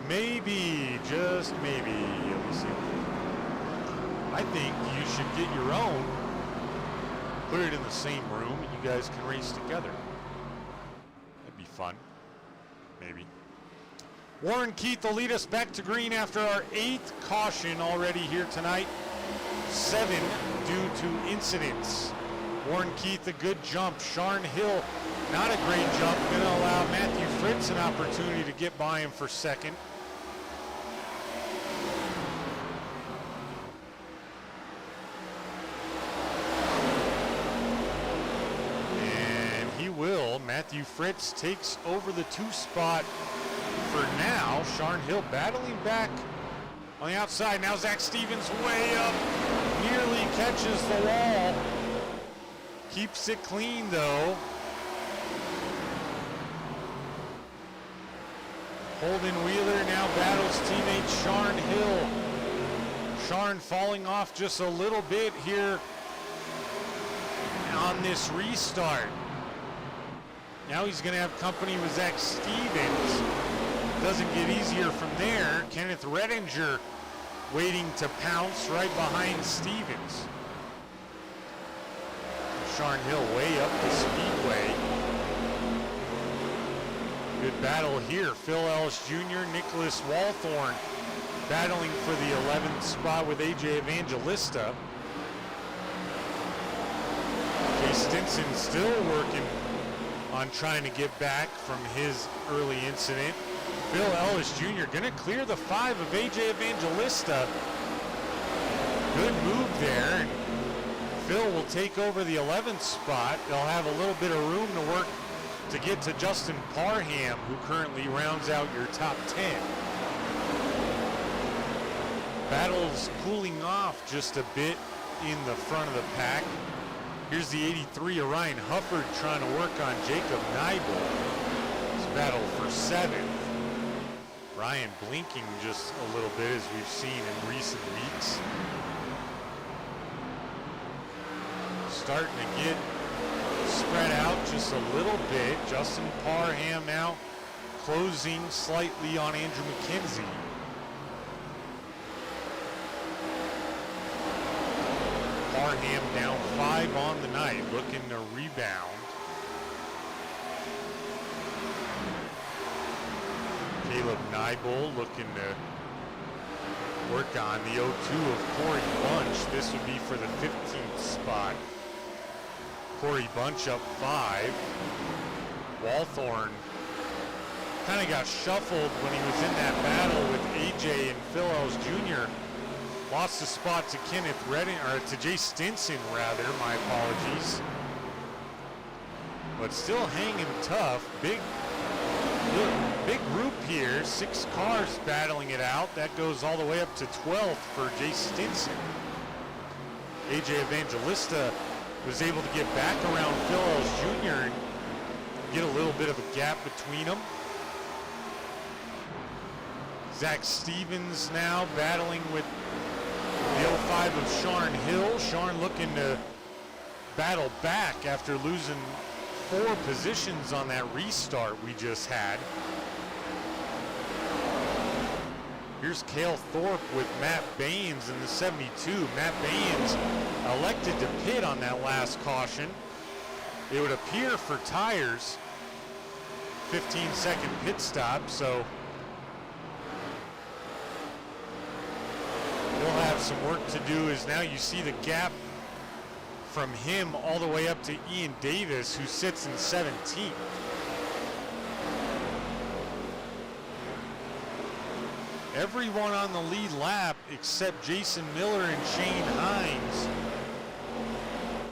Maybe, just maybe, Alicia. I think you should get your own, put it in the same room, and you guys can race together. That'd be fun. Maybe. Warren Keith will lead us back to green after our 8th caution already here tonight. 7 due to incidents. Warren Keith, a good jump. Sharn Hill, not a great jump. Going to allow Matthew Fritz an opportunity to get by him for second. And he will. Matthew Fritz takes over the 2 spot. For now, Sharn Hill battling back on the outside. Now Zach Stevens way up, nearly catches the wall. Keeps it clean though. Holden Wheeler now battles teammate Sharn Hill. Sharn falling off just a little bit here on this restart. Now he's going to have company with Zach Stevens. Doesn't get easier from there. Kenneth Redinger waiting to pounce right behind Stevens. Sharn Hill way up the speedway. Good battle here. Phil Ellis Jr., Nicholas Walthorn battling for the 11th spot with AJ Evangelista. Jay Stinson still working on trying to get back from his early incident. Phil Ellis Jr. gonna clear the 5 of AJ Evangelista. Good move there. And Phil will take over the 11th spot. They'll have a little bit of room to work to get to Justin Parham, who currently rounds out your top 10. Battle's cooling off just a bit in the front of the pack. Here's the 83, Orion Hufford, trying to work on Jacob Neibel. It's battle for 7th. Ryan blinking just a little bit, as we've seen in recent weeks. Starting to get spread out just a little bit. Justin Parham now closing slightly on Andrew McKenzie. Parham down 5 on the night, looking to rebound. Caleb Neibel looking to work on the 0-2 of Corey Bunch. This would be for the 15th spot. Corey Bunch up 5. Walthorn kind of got shuffled when he was in that battle with AJ and Phil Ellis Jr. Lost the spot to Kenneth Redding, or to Jay Stinson rather, my apologies. But still hanging tough. Big group here, 6 cars battling it out. That goes all the way up to 12th for Jay Stinson. AJ Evangelista was able to get back around Phil Ellis Jr. and get a little bit of a gap between them. Zach Stevens now battling with the 05 of Sharn Hill. Sharn looking to battle back after losing 4 positions on that restart we just had. Here's Cale Thorpe with Matt Baines in the 72. Matt Baines elected to pit on that last caution. It would appear for tires, 15-second pit stop, so we'll have some work to do. As now you see the gap from him all the way up to Ian Davis, who sits in 17th. Everyone on the lead lap except Jason Miller and Shane Hines,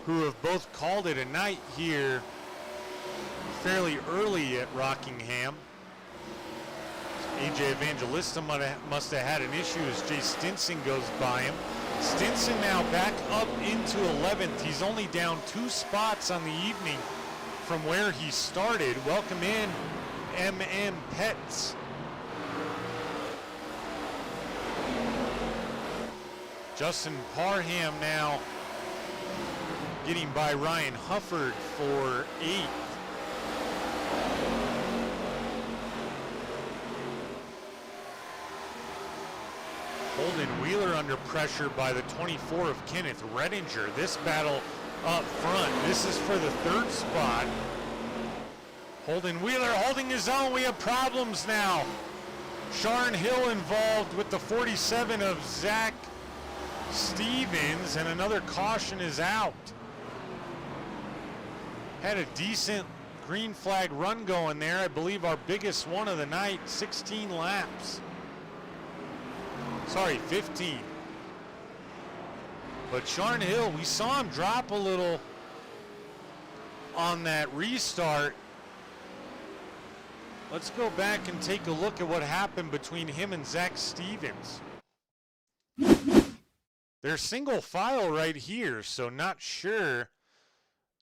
who have both called it a night here fairly early at Rockingham. AJ Evangelista must have had an issue as Jay Stinson goes by him. Stinson now back up into 11th. He's only down 2 spots on the evening from where he started. Welcome in MM Pets. Justin Parham now getting by Ryan Hufford for 8th. Holden Wheeler under pressure by the 24 of Kenneth Redinger. This battle up front. This is for the 3rd spot. Holden Wheeler holding his own. We have problems now. Sharn Hill involved with the 47 of Zach Stevens, and another caution is out. Had a decent green flag run going there. I believe our biggest one of the night, 16 laps. Sorry, 15. But Sharn Hill, we saw him drop a little on that restart. Let's go back and take a look at what happened between him and Zach Stevens. They're single file right here, so not sure.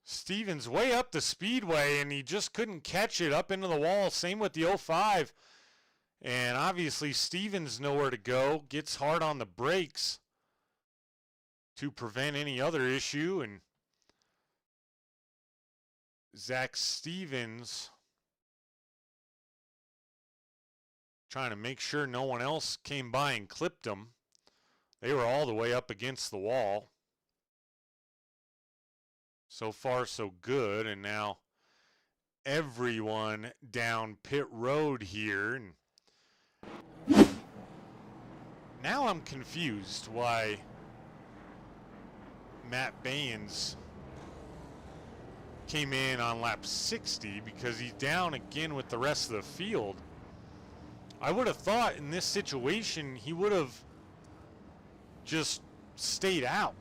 Stevens way up the speedway, and he just couldn't catch it up into the wall. Same with the 05. And obviously Stevens nowhere to go. Gets hard on the brakes to prevent any other issue. And Zach Stevens trying to make sure no one else came by and clipped him. They were all the way up against the wall. So far, so good. And now everyone down pit road here. And now I'm confused why Matt Baines came in on lap 60, because he's down again with the rest of the field. I would have thought in this situation he would have just stayed out.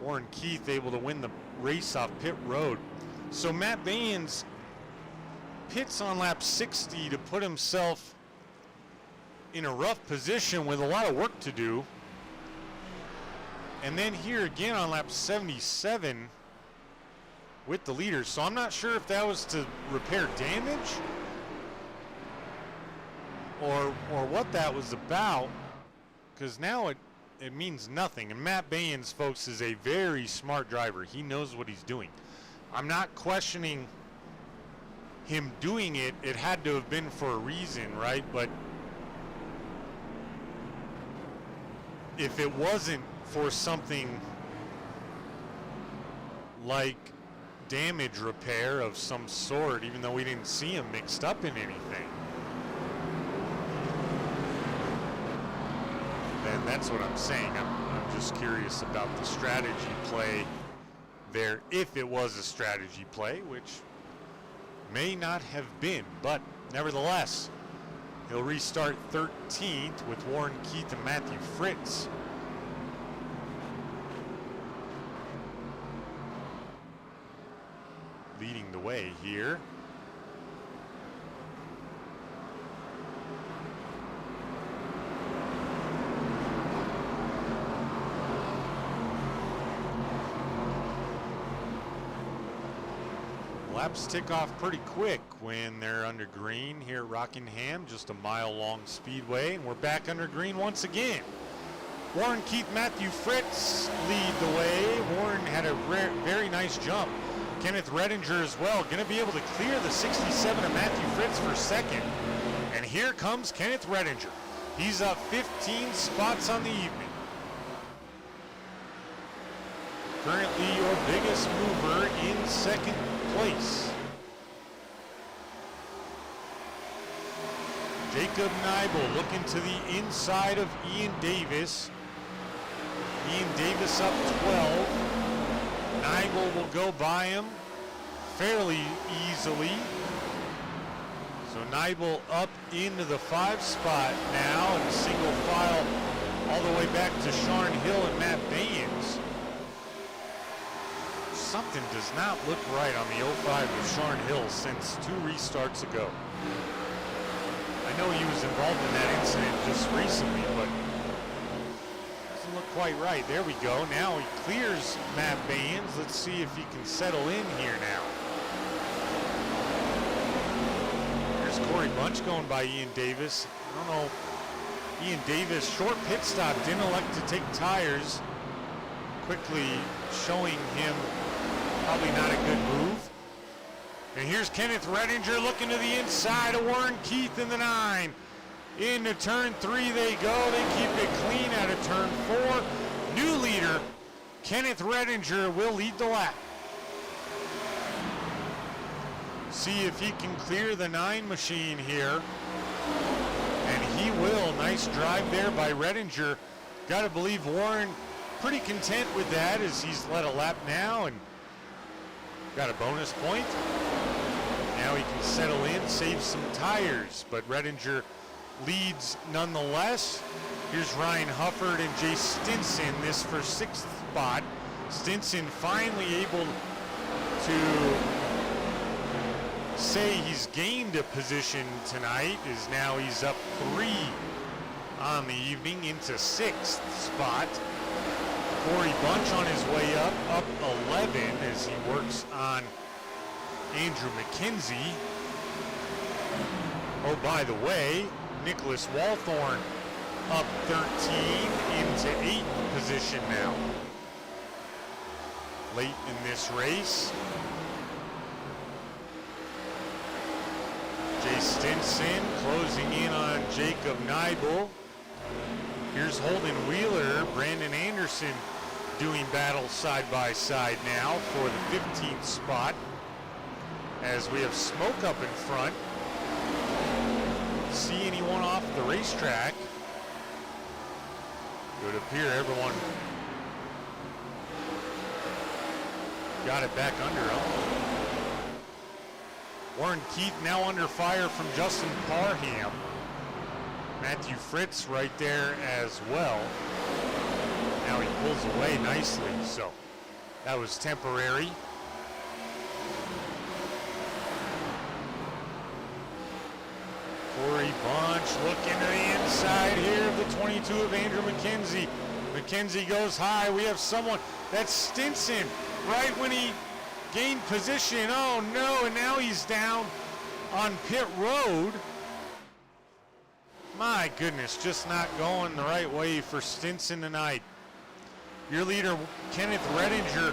Warren Keith able to win the race off pit road. So Matt Baines pits on lap 60 to put himself in a rough position with a lot of work to do. And then here again on lap 77 with the leaders. So I'm not sure if that was to repair damage or what that was about, because now it means nothing. And Matt Baines, folks, is a very smart driver. He knows what he's doing. I'm not questioning him doing it. It had to have been for a reason, right? But if it wasn't for something like damage repair of some sort, even though we didn't see him mixed up in anything, then that's what I'm saying. I'm just curious about the strategy play there, if it was a strategy play, which may not have been, but nevertheless, he'll restart 13th with Warren Keith and Matthew Fritz. Leading the way here. Laps tick off pretty quick when they're under green here at Rockingham, just a mile-long speedway, and we're back under green once again. Warren Keith, Matthew Fritz lead the way. Warren had a very nice jump. Kenneth Redinger as well, going to be able to clear the 67 of Matthew Fritz for second. And here comes Kenneth Redinger. He's up 15 spots on the evening. Currently your biggest mover in second place. Jacob Neibel looking to the inside of Ian Davis. Ian Davis up 12. Neibel will go by him fairly easily. So Neibel up into the 5 spot now, and single file all the way back to Sharn Hill and Matt Baines. Something does not look right on the 05 with Sharn Hill since 2 restarts ago. I know he was involved in that incident just recently, but doesn't look quite right. There we go. Now he clears Matt Baines. Let's see if he can settle in here now. There's Corey Bunch going by Ian Davis. I don't know. Ian Davis, short pit stop, didn't elect to take tires. Quickly showing him probably not a good move. And here's Kenneth Redinger looking to the inside of Warren Keith in the 9. Into turn 3 they go. They keep it clean out of turn 4. New leader, Kenneth Redinger, will lead the lap. See if he can clear the 9 machine here. And he will. Nice drive there by Redinger. Got to believe Warren pretty content with that, as he's led a lap now and got a bonus point. Now he can settle in, save some tires, but Redinger leads nonetheless. Here's Ryan Hufford and Jay Stinson, this for 6th spot. Stinson finally able to say he's gained a position tonight, as now he's up 3 on the evening into 6th spot. Corey Bunch on his way up 11 as he works on Andrew McKenzie. Oh, by the way, Nicholas Walthorn up 13 into 8th position now. Late in this race. Jay Stinson closing in on Jacob Neibel. Here's Holden Wheeler, Brandon Anderson doing battle side by side now for the 15th spot. As we have smoke up in front. See anyone off the racetrack? It would appear everyone got it back under him. Warren Keith now under fire from Justin Parham. Matthew Fritz right there as well. Now he pulls away nicely, so that was temporary. Corey Bunch looking to the inside here of the 22 of Andrew McKenzie. McKenzie goes high. We have someone. That's Stinson right when he gained position. Oh no, and now he's down on pit road. My goodness, just not going the right way for Stinson tonight. Your leader, Kenneth Redinger,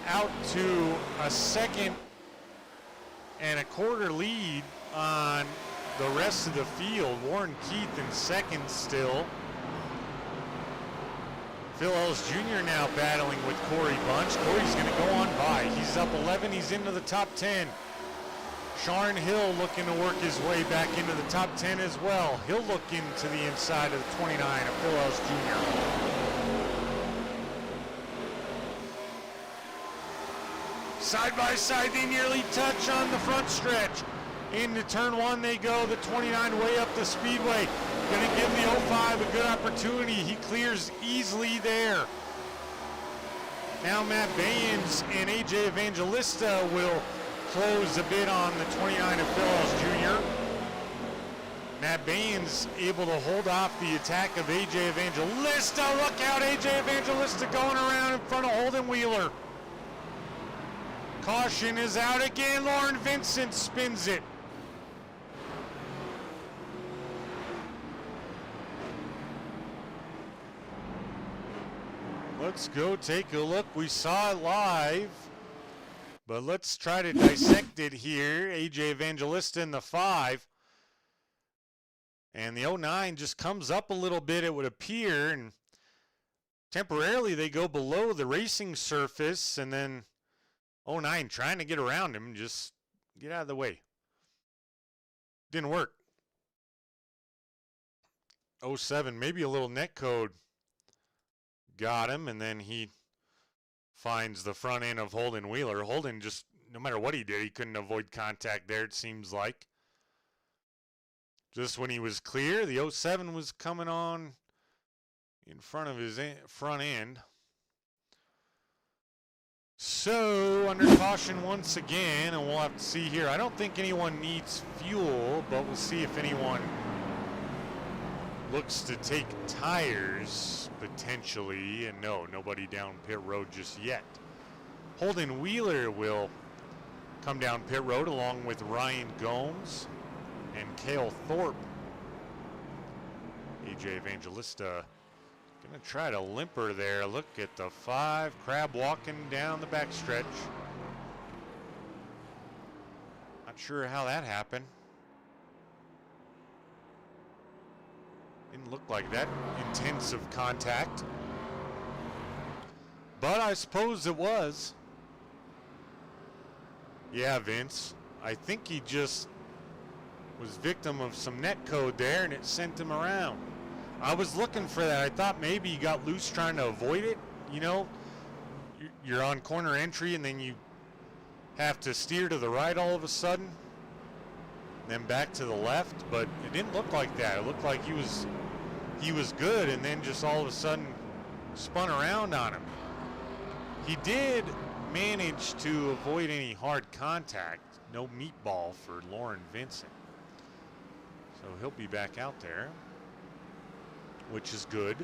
out to a 2.25 lead on the rest of the field. Warren Keith in 2nd still. Phil Ellis Jr. now battling with Corey Bunch. Corey's going to go on by. He's up 11. He's into the top 10. Sharon Hill looking to work his way back into the top 10 as well. He'll look into the inside of the 29 of Phil Ellis Jr. Side by side, they nearly touch on the front stretch. Into turn 1 they go, the 29 way up the speedway. Gonna give the 05 a good opportunity. He clears easily there. Now Matt Baynes and AJ Evangelista will close a bit on the 29 of Phil Ellis Jr. Matt Baynes able to hold off the attack of AJ Evangelista. Look out, AJ Evangelista going around in front of Holden Wheeler. Caution is out again. Lauren Vincent spins it. Let's go take a look. We saw it live, but let's try to dissect it here. AJ Evangelista in the 5. And the 09 just comes up a little bit, it would appear, and temporarily they go below the racing surface, and then 09 trying to get around him, just get out of the way. Didn't work. 07, maybe a little net code got him, and then he finds the front end of Holden Wheeler. Holden just, no matter what he did, he couldn't avoid contact there, it seems like. Just when he was clear, the 07 was coming on in front of his front end. So, under caution once again, and we'll have to see here. I don't think anyone needs fuel, but we'll see if anyone looks to take tires, potentially. And no, nobody down pit road just yet. Holden Wheeler will come down pit road along with Ryan Gomes and Cale Thorpe. AJ Evangelista gonna try to limper there. Look at the 5, crab walking down the backstretch. Not sure how that happened. Didn't look like that intensive contact, but I suppose it was. Yeah, Vince, I think he just was victim of some net code there and it sent him around. I was looking for that. I thought maybe he got loose trying to avoid it. You know, you're on corner entry and then you have to steer to the right all of a sudden, then back to the left, but it didn't look like that. It looked like he was good and then just all of a sudden spun around on him. He did manage to avoid any hard contact. No meatball for Lauren Vincent. So he'll be back out there, which is good.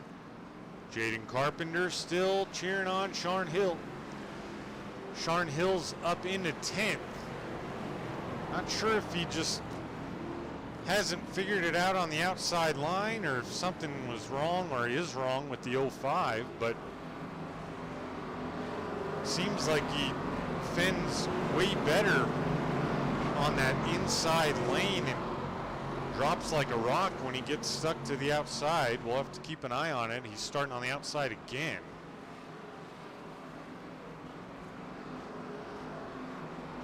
Jaden Carpenter still cheering on Sharn Hill. Sharn Hill's up into 10th. Not sure if he just hasn't figured it out on the outside line or if something was wrong or is wrong with the 05, but seems like he fends way better on that inside lane and drops like a rock when he gets stuck to the outside. We'll have to keep an eye on it. He's starting on the outside again.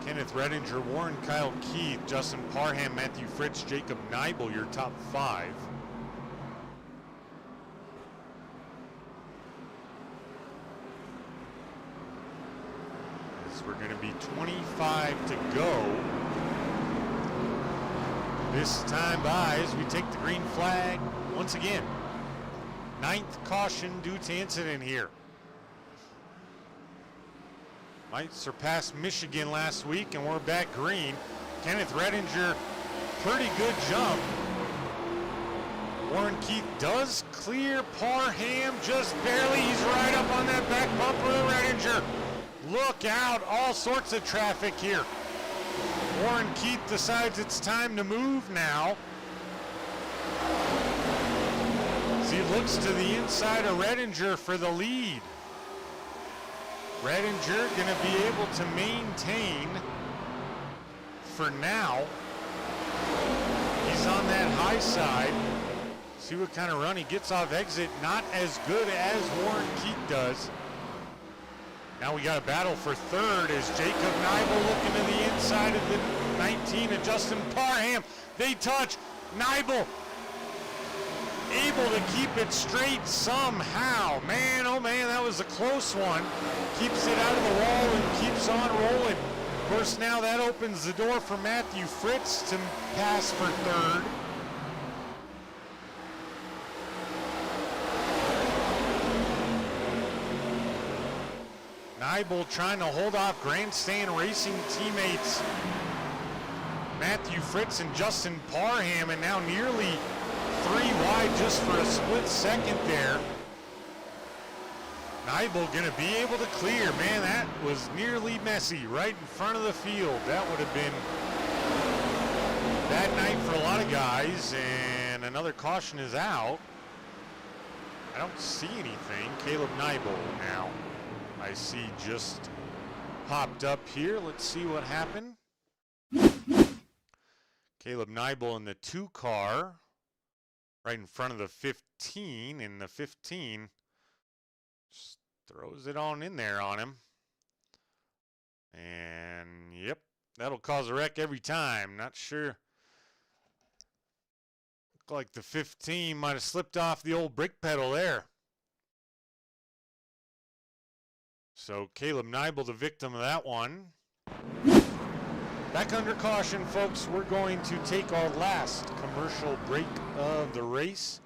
Kenneth Redinger, Warren, Kyle Keith, Justin Parham, Matthew Fritz, Jacob Neibel, your top 5. As we're going to be 25 to go. This time by as we take the green flag once again. 9th caution due to incident here. Might surpass Michigan last week, and we're back green. Kenneth Redinger, pretty good jump. Warren Keith does clear Parham just barely. He's right up on that back bumper of Redinger. Look out, all sorts of traffic here. Warren Keith decides it's time to move now. As he looks to the inside of Redinger for the lead. Redinger going to be able to maintain for now. He's on that high side. See what kind of run he gets off exit. Not as good as Warren Keith does. Now we got a battle for 3rd as Jacob Neibel looking to the inside of the 19 and Justin Parham. They touch. Neibel able to keep it straight somehow. Man, oh man, that was a close one. Keeps it out of the wall and keeps on rolling. Of course, now that opens the door for Matthew Fritz to pass for 3rd. Neibel trying to hold off Grandstand Racing teammates Matthew Fritz and Justin Parham, and now nearly 3 wide just for a split second there. Neibel gonna be able to clear. Man, that was nearly messy right in front of the field. That would have been a bad night for a lot of guys, and another caution is out. I don't see anything. Caleb Neibel now. I see just popped up here. Let's see what happened. Caleb Neibel in the 2 car, right in front of the 15, and the 15 just throws it on in there on him. And yep, that'll cause a wreck every time. Not sure. Looked like the 15 might have slipped off the old brake pedal there. So Caleb Neibel, the victim of that one. Back under caution, folks. We're going to take our last commercial break of the race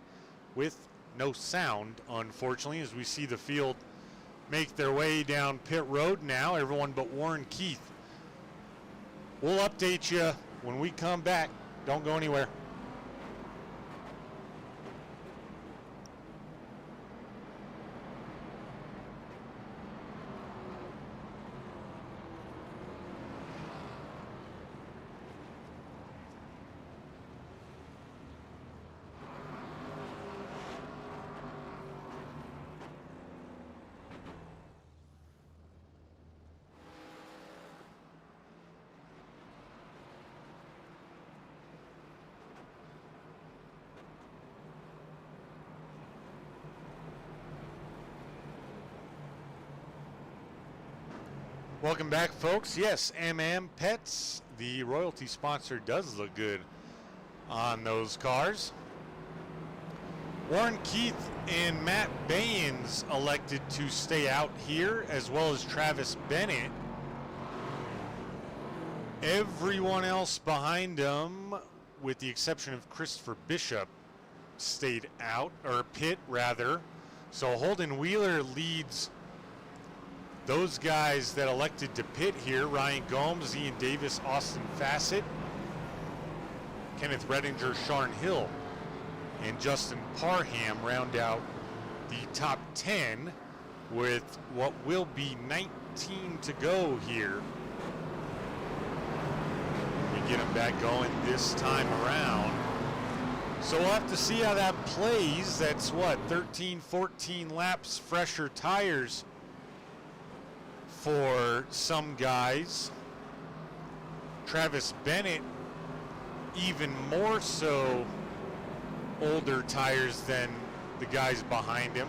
with no sound, unfortunately, as we see the field make their way down pit road now, everyone but Warren Keith. We'll update you when we come back. Don't go anywhere. Welcome back, folks. Yes, Pets, the royalty sponsor, does look good on those cars. Warren Keith and Matt Baynes elected to stay out here, as well as Travis Bennett. Everyone else behind them, with the exception of Christopher Bishop, stayed out, or pit rather. So Holden Wheeler leads those guys that elected to pit here. Ryan Gomes, Ian Davis, Austin Fassett, Kenneth Redinger, Sharn Hill, and Justin Parham round out the top 10 with what will be 19 to go here. We get them back going this time around. So we'll have to see how that plays. That's what, 13, 14 laps fresher tires for some guys. Travis Bennett, even more so older tires than the guys behind him,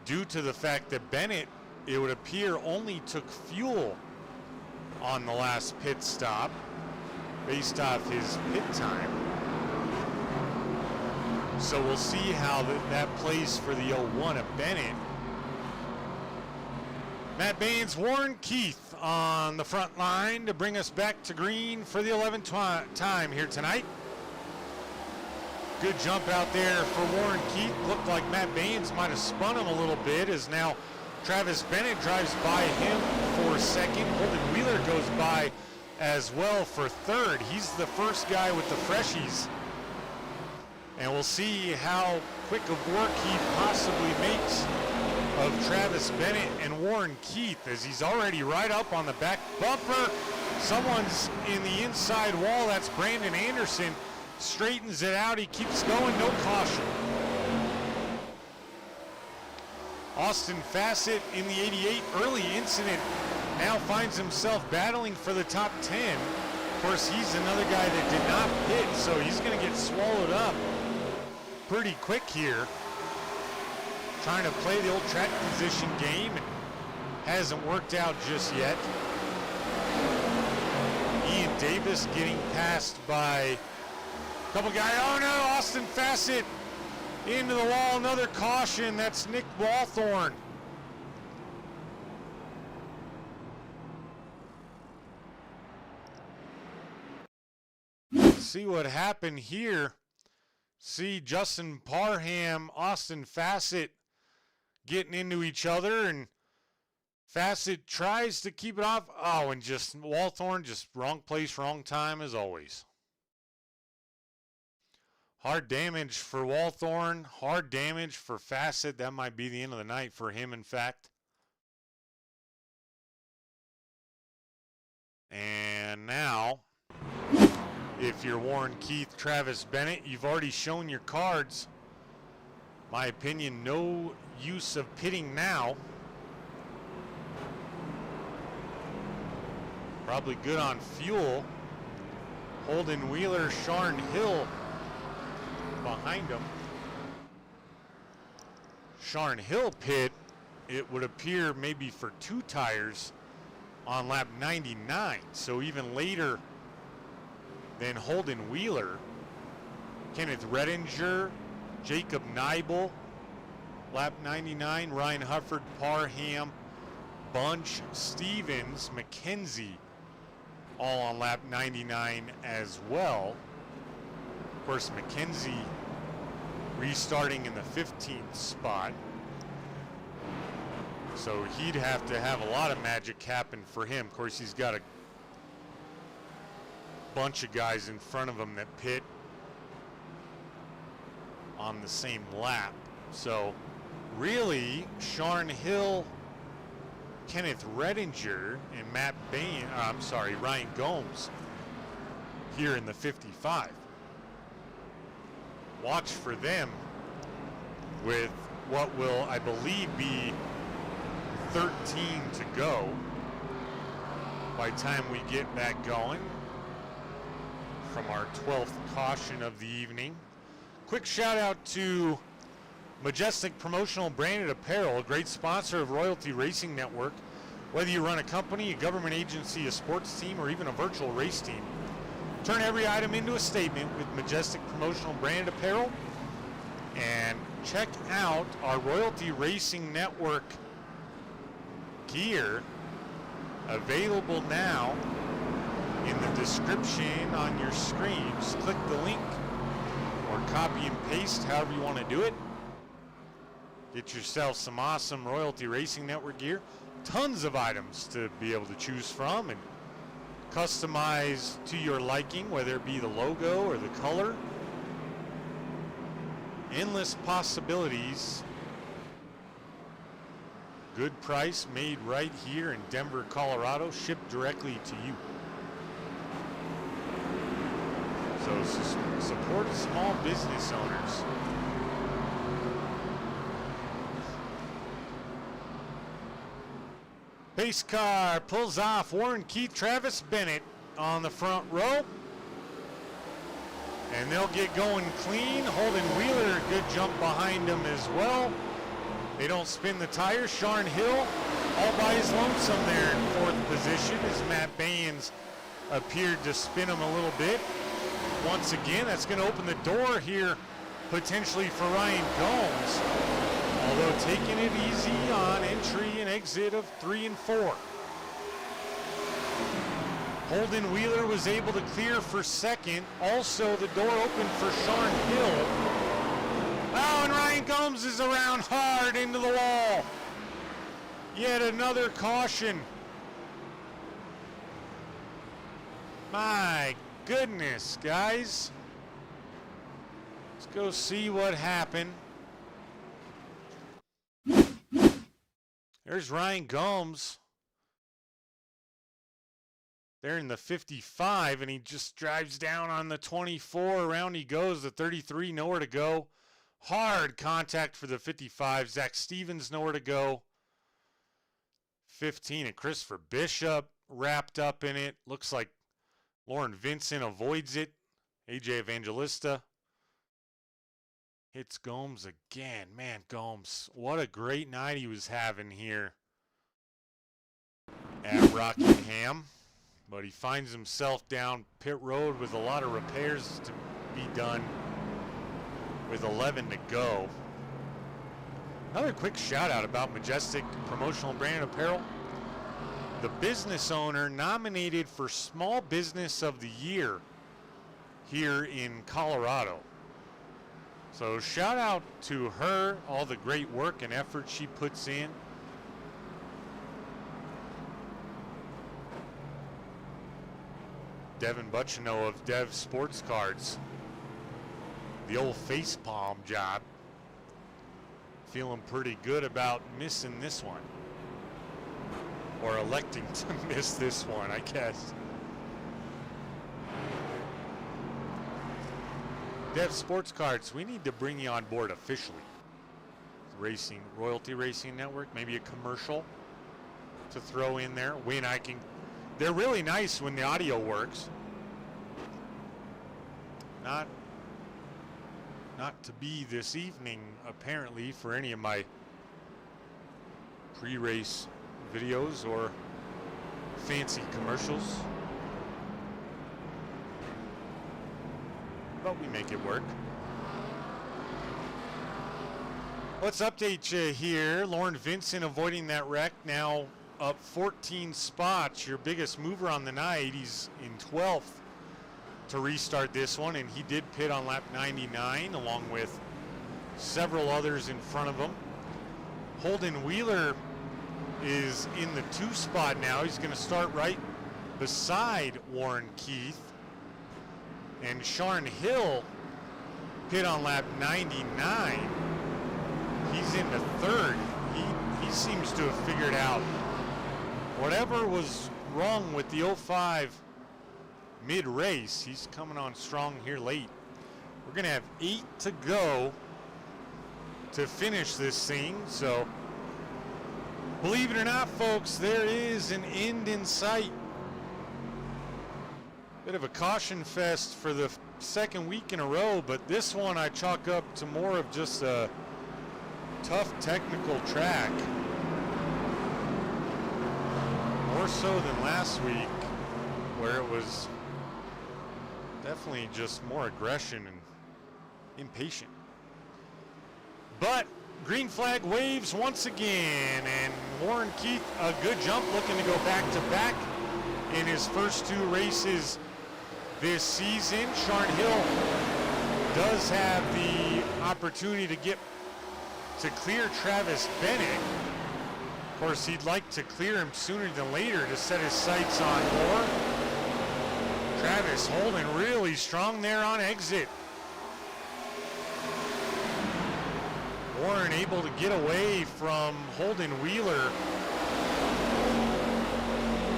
due to the fact that Bennett, it would appear, only took fuel on the last pit stop based off his pit time. So we'll see how that plays for the 01 of Bennett. Matt Baines, Warren Keith on the front line to bring us back to green for the 11th time here tonight. Good jump out there for Warren Keith. Looked like Matt Baines might have spun him a little bit, as now Travis Bennett drives by him for second. Holden Wheeler goes by as well for third. He's the first guy with the freshies. And we'll see how quick of work he possibly makes of Travis Bennett and Warren Keith, as he's already right up on the back bumper. Someone's in the inside wall. That's Brandon Anderson. Straightens it out. He keeps going. No caution. Austin Fassett in the 88 early incident now finds himself battling for the top 10. Of course, he's another guy that did not pit, so he's going to get swallowed up pretty quick here. Trying to play the old track position game. It hasn't worked out just yet. Ian Davis getting passed by a couple guys. Oh no, Austin Fassett into the wall. Another caution. That's Nick Walthorn. See what happened here. See Justin Parham, Austin Fassett getting into each other, and Fassett tries to keep it off. Oh, and just Walthorn, just wrong place, wrong time as always. Hard damage for Walthorn, hard damage for Fassett. That might be the end of the night for him, in fact. And now, if you're Warren Keith, Travis Bennett, you've already shown your cards. My opinion, no use of pitting now. Probably good on fuel. Holden Wheeler, Sharn Hill behind him. Sharn Hill pit, it would appear, maybe for 2 tires on lap 99. So even later than Holden Wheeler. Kenneth Redinger, Jacob Neibel, lap 99, Ryan Hufford, Parham, Bunch, Stevens, McKenzie, all on lap 99 as well. Of course, McKenzie restarting in the 15th spot. So he'd have to have a lot of magic happen for him. Of course, he's got a bunch of guys in front of him that pit on the same lap. So really, Sharn Hill, Kenneth Redinger, and Matt Bain, Ryan Gomes here in the 55. Watch for them with what will, I believe, be 13 to go by the time we get back going from our 12th caution of the evening. Quick shout out to Majestic Promotional Branded Apparel, a great sponsor of Royalty Racing Network. Whether you run a company, a government agency, a sports team, or even a virtual race team, turn every item into a statement with Majestic Promotional Branded Apparel. And check out our Royalty Racing Network gear, available now in the description on your screen. Just click the link or copy and paste, however you want to do it. Get yourself some awesome Royalty Racing Network gear. Tons of items to be able to choose from, and Customize to your liking, whether it be the logo or the color. Endless possibilities. Good price, made right here in Denver, Colorado, shipped directly to you. So support small business owners. Pace car pulls off. Warren Keith, Travis Bennett on the front row. And they'll get going clean. Holden Wheeler, good jump behind him as well. They don't spin the tires. Sharon Hill all by his lonesome there in fourth position as Matt Baines appeared to spin him a little bit. Once again, that's going to open the door here potentially for Ryan Gomes. Although taking it easy on entry and exit of 3 and 4. Holden Wheeler was able to clear for second. Also, the door opened for Sharon Hill. Oh, and Ryan Gomes is around hard into the wall. Yet another caution. My goodness, guys. Let's go see what happened. There's Ryan Gomes. There in the 55, and he just drives down on the 24. Around he goes, the 33, nowhere to go. Hard contact for the 55. Zach Stevens, nowhere to go. 15, and Christopher Bishop wrapped up in it. Looks like Lauren Vincent avoids it. AJ Evangelista hits Gomes again. Man, Gomes, what a great night he was having here at Rockingham. But he finds himself down pit road with a lot of repairs to be done with 11 to go. Another quick shout out about Majestic Promotional Brand Apparel. The business owner nominated for Small Business of the Year here in Colorado. So shout out to her, all the great work and effort she puts in. Devin Butchino of Dev Sports Cards. The old facepalm job. Feeling pretty good about missing this one. Or electing to miss this one, I guess. Dev Sports Cards, we need to bring you on board officially. Racing, Royalty Racing Network, maybe a commercial to throw in there. They're really nice when the audio works. Not to be this evening, apparently, for any of my pre-race videos or fancy commercials. But we make it work. Let's update you here. Lauren Vincent avoiding that wreck, now up 14 spots. Your biggest mover on the night. He's in 12th to restart this one, and he did pit on lap 99 along with several others in front of him. Holden Wheeler is in the 2 spot now. He's going to start right beside Warren Keith. And Sharon Hill pit on lap 99. He's in the 3rd. He seems to have figured out whatever was wrong with the 05 mid-race. He's coming on strong here late. We're going to have 8 to go to finish this thing. So, believe it or not, folks, there is an end in sight. Bit of a caution fest for the 2nd week in a row, but this one I chalk up to more of just a tough technical track. More so than last week, where it was definitely just more aggression and impatient. But green flag waves once again, and Warren Keith, a good jump, looking to go back-to-back in his first 2 races this season. Sharon Hill does have the opportunity to get to clear Travis Bennett. Of course, he'd like to clear him sooner than later to set his sights on more. Travis holding really strong there on exit. Warren able to get away from Holden Wheeler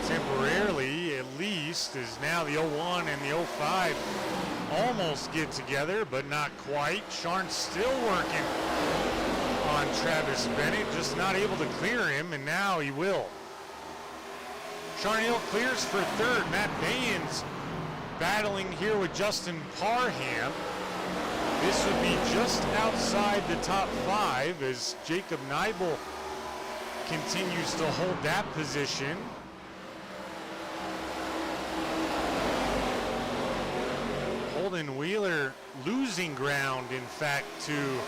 temporarily, at least, as now the 01 and the 05 almost get together, but not quite. Sharn's still working on Travis Bennett, just not able to clear him, and now he will. Sharn Hill clears for third. Matt Baines battling here with Justin Parham. This would be just outside the top 5 as Jacob Neibel continues to hold that position. Holden Wheeler losing ground, in fact, to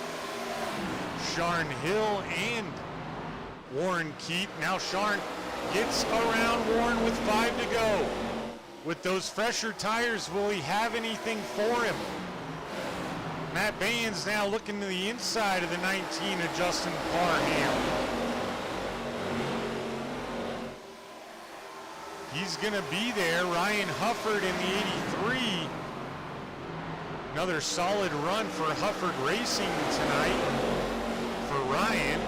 Sharn Hill and Warren Keith. Now Sharn gets around Warren with 5 to go. With those fresher tires, will he have anything for him? Matt Baines now looking to the inside of the 19 of Justin Parham. He's gonna be there. Ryan Hufford in the 83. Another solid run for Hufford Racing tonight for Ryan.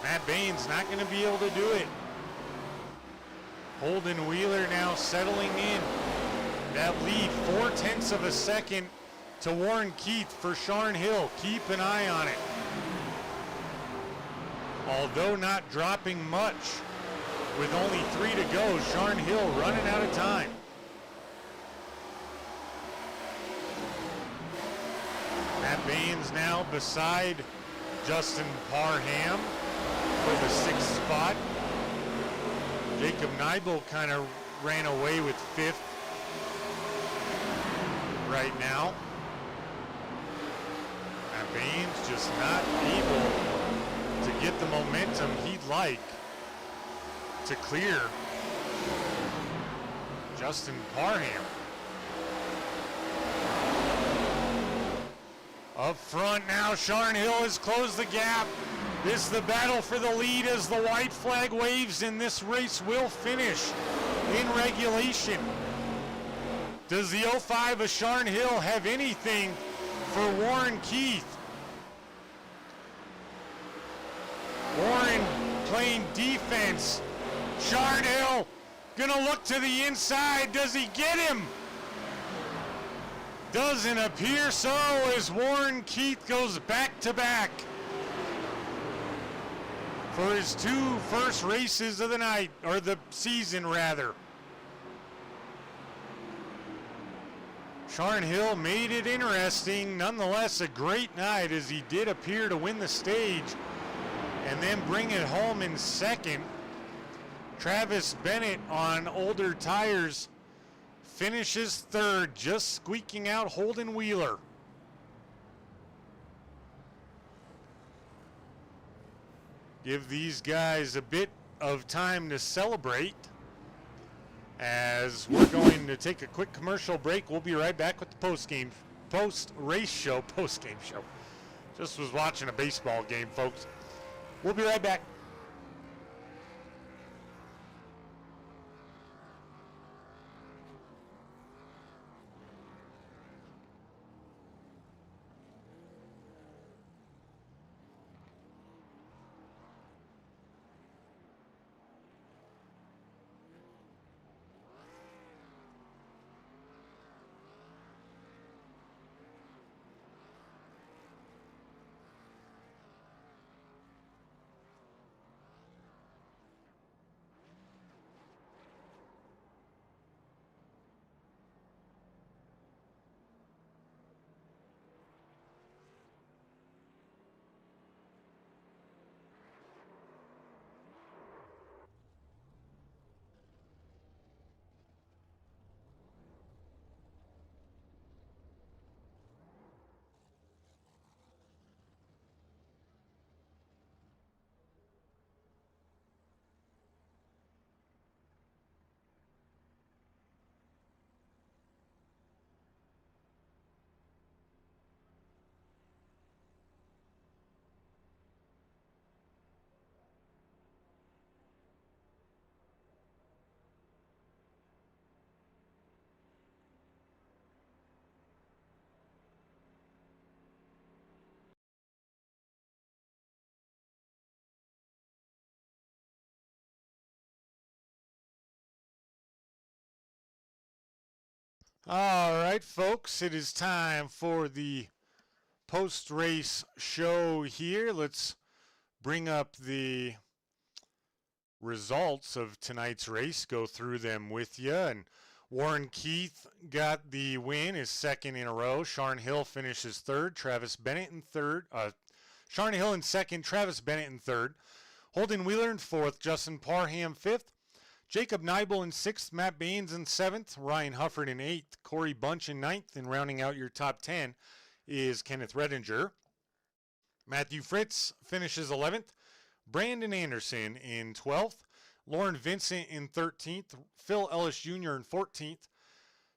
Matt Baines not gonna be able to do it. Holden Wheeler now settling in. That lead, 0.4 of a second to Warren Keith for Sharn Hill. Keep an eye on it. Although not dropping much, with only 3 to go, Sharn Hill running out of time. Matt Baines now beside Justin Parham for the 6th spot. Jacob Neibel kind of ran away with 5th right now. Matt Baines just not able to get the momentum he'd like to clear Justin Parham. Up front now, Sharn Hill has closed the gap. This is the battle for the lead as the white flag waves, and this race will finish in regulation. Does the 05 of Sharn Hill have anything for Warren Keith? Warren playing defense. Sharn Hill gonna look to the inside. Does he get him? Doesn't appear so, as Warren Keith goes back to back for his 2 first races of the night, or the season rather. Sharn Hill made it interesting. Nonetheless, a great night, as he did appear to win the stage and then bring it home in second. Travis Bennett on older tires finishes third, just squeaking out Holden Wheeler. Give these guys a bit of time to celebrate as we're going to take a quick commercial break. We'll be right back with the post-race show. Just was watching a baseball game, folks. We'll be right back. All right, folks, it is time for the post-race show here. Let's bring up the results of tonight's race, go through them with you. And Warren Keith got the win, his second in a row. Sharn Hill finishes third. Travis Bennett in third. Sharn Hill in second. Travis Bennett in third. Holden Wheeler in fourth. Justin Parham fifth. Jacob Neibel in sixth. Matt Baines in seventh. Ryan Hufford in eighth. Corey Bunch in ninth. And rounding out your top 10 is Kenneth Redinger. Matthew Fritz finishes 11th. Brandon Anderson in 12th. Lauren Vincent in 13th. Phil Ellis Jr. in 14th.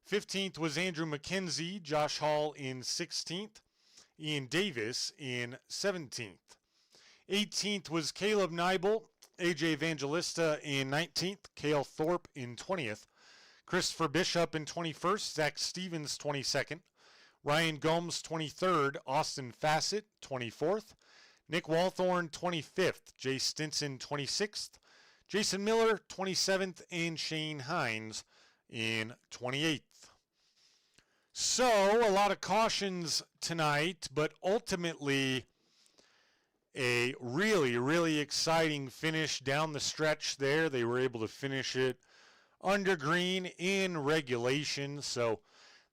15th was Andrew McKenzie. Josh Hall in 16th. Ian Davis in 17th. 18th was Caleb Neibel. AJ Evangelista in 19th. Cale Thorpe in 20th. Christopher Bishop in 21st. Zach Stevens 22nd. Ryan Gomes 23rd. Austin Fassett 24th. Nick Walthorn 25th. Jay Stinson 26th. Jason Miller 27th. And Shane Hines in 28th. So a lot of cautions tonight, but ultimately a really, really exciting finish down the stretch there. They were able to finish it under green in regulation, so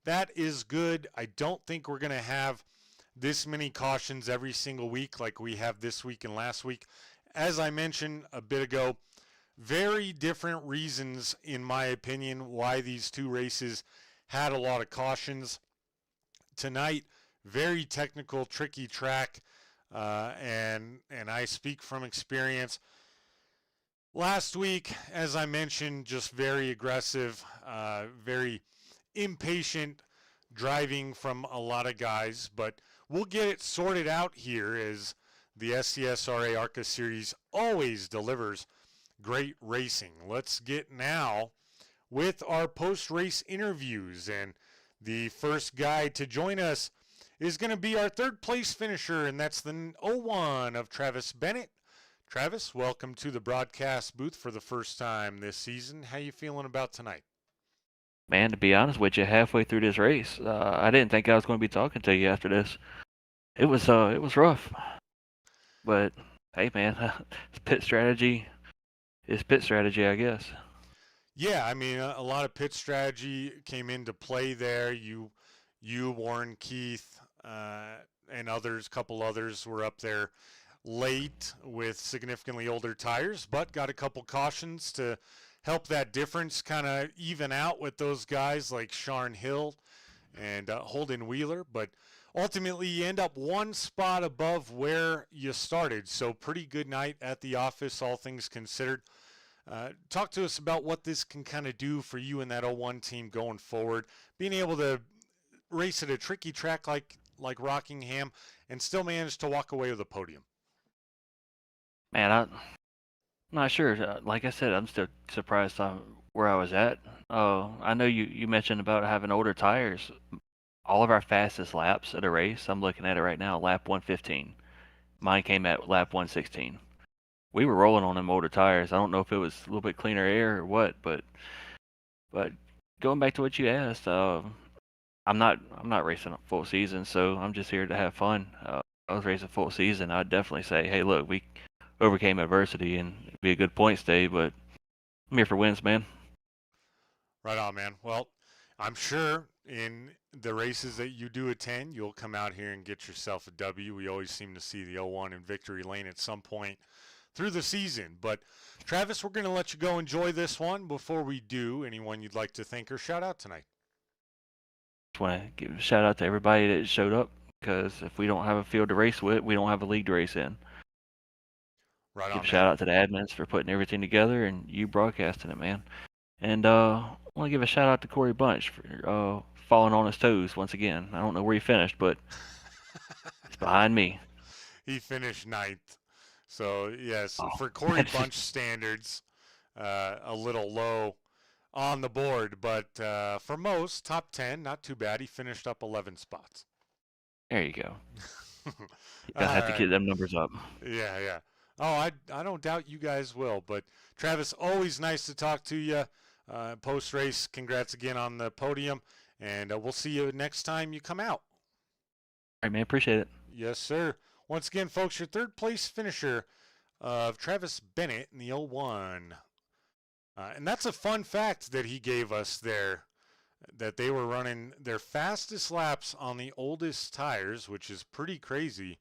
that is good. I don't think we're going to have this many cautions every single week like we have this week and last week. As I mentioned a bit ago, very different reasons, in my opinion, why these two races had a lot of cautions. Tonight, very technical, tricky track. And I speak from experience. Last week, as I mentioned, just very aggressive, very impatient driving from a lot of guys. But we'll get it sorted out here, as the SCSRA ARCA series always delivers great racing. Let's get now with our post-race interviews. And the first guy to join us is going to be our third place finisher, and that's the 01 of Travis Bennett. Travis, welcome to the broadcast booth for the first time this season. How you feeling about tonight? Man, to be honest with you, halfway through this race, I didn't think I was going to be talking to you after this. It was rough, but hey, man, it's pit strategy. It's pit strategy, I guess. Yeah, I mean, a lot of pit strategy came into play there. You, Warren Keith, and others, couple others were up there late with significantly older tires, but got a couple cautions to help that difference kind of even out with those guys like Sharn Hill and Holden Wheeler. But ultimately, you end up one spot above where you started. So pretty good night at the office, all things considered. Talk to us about what this can kind of do for you and that 01 team going forward, being able to race at a tricky track like Rockingham and still manage to walk away with a podium. Man, I'm not sure. Like I said, I'm still surprised on where I was at. I know you mentioned about having older tires. All of our fastest laps at a race, I'm looking at it right now, lap 115. Mine came at lap 116. We were rolling on them older tires. I don't know if it was a little bit cleaner air or what, but going back to what you asked, I'm not racing a full season, so I'm just here to have fun. I was racing full season. I'd definitely say, hey, look, we overcame adversity and it'd be a good points day, but I'm here for wins, man. Right on, man. Well, I'm sure in the races that you do attend, you'll come out here and get yourself a W. We always seem to see the 01 in victory lane at some point through the season. But Travis, we're going to let you go enjoy this one. Before we do, anyone you'd like to thank or shout out tonight? Just want to give a shout out to everybody that showed up, because if we don't have a field to race with, we don't have a league to race in. Right Give on, a shout man. out to the admins for putting everything together and you broadcasting it, man. And I want to give a shout out to Corey Bunch for falling on his toes once again. I don't know where he finished, but it's behind me. He finished ninth. So, yes, Oh, for Corey Bunch standards, a little low on the board. But for most, top 10, not too bad. He finished up 11 spots. there you go. All You're gonna have to right. get them numbers up. Yeah, yeah. Oh, I don't doubt you guys will. But Travis, always nice to talk to you. Post race, congrats again on the podium, And we'll see you next time you come out. All right, man. Appreciate it. Yes, sir. Once again, folks, your third place finisher of Travis Bennett in the 01. And that's a fun fact that he gave us there, that they were running their fastest laps on the oldest tires, which is pretty crazy.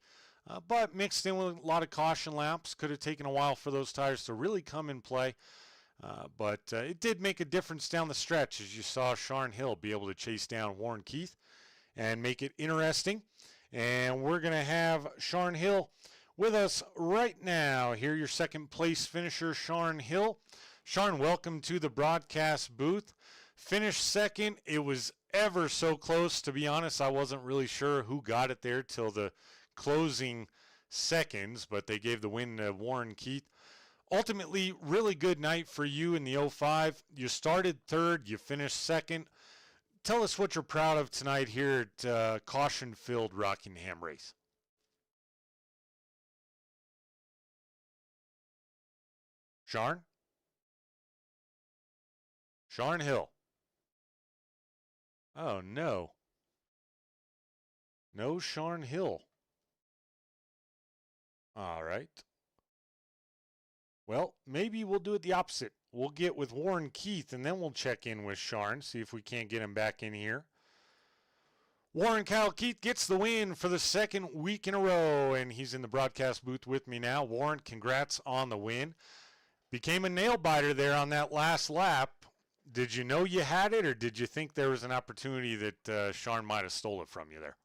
But mixed in with a lot of caution laps. Could have taken a while for those tires to really come in play. But it did make a difference down the stretch, as you saw Sharn Hill be able to chase down Warren Keith and make it interesting. And we're going to have Sharn Hill with us right now. Here, your second place finisher, Sharn Hill. Sharn, welcome to the broadcast booth. Finished second. It was ever so close. To be honest, I wasn't really sure who got it there till the closing seconds, but they gave the win to Warren Keith. Ultimately, really good night for you in the 05. You started third, you finished second. Tell us what you're proud of tonight here at caution-filled Rockingham race. Sharn? Sharn Hill. Oh, no. No Sharn Hill. All right. Well, maybe we'll do it the opposite. We'll get with Warren Keith, and then we'll check in with Sharn, see if we can't get him back in here. Warren Kyle Keith gets the win for the second week in a row, and he's in the broadcast booth with me now. Warren, congrats on the win. Became a nail-biter there on that last lap. Did you know you had it, or did you think there was an opportunity that Sharn might have stole it from you there?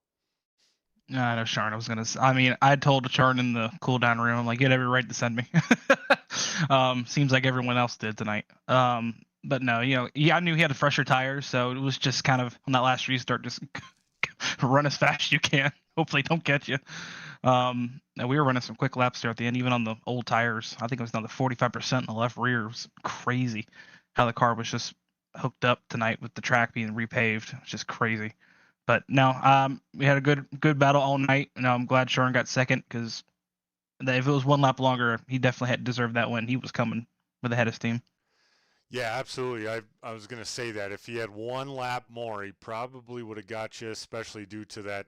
No, I know Sharn. I told Sharn in the cool down room, I'm like, you had every right to send me. Seems like everyone else did tonight. But no, I knew he had fresher tires, so it was just kind of on that last restart, just run as fast as you can. Hopefully, don't catch you. And we were running some quick laps there at the end, even on the old tires. I think it was down to 45% in the left rear. It was crazy how the car was just hooked up tonight with the track being repaved. It's just crazy. But no, we had a good battle all night. I'm glad Sharn got second, because if it was one lap longer, he definitely had deserved that win. He was coming with the head of steam. Yeah, absolutely. I was going to say that. If he had one lap more, he probably would have got you, especially due to that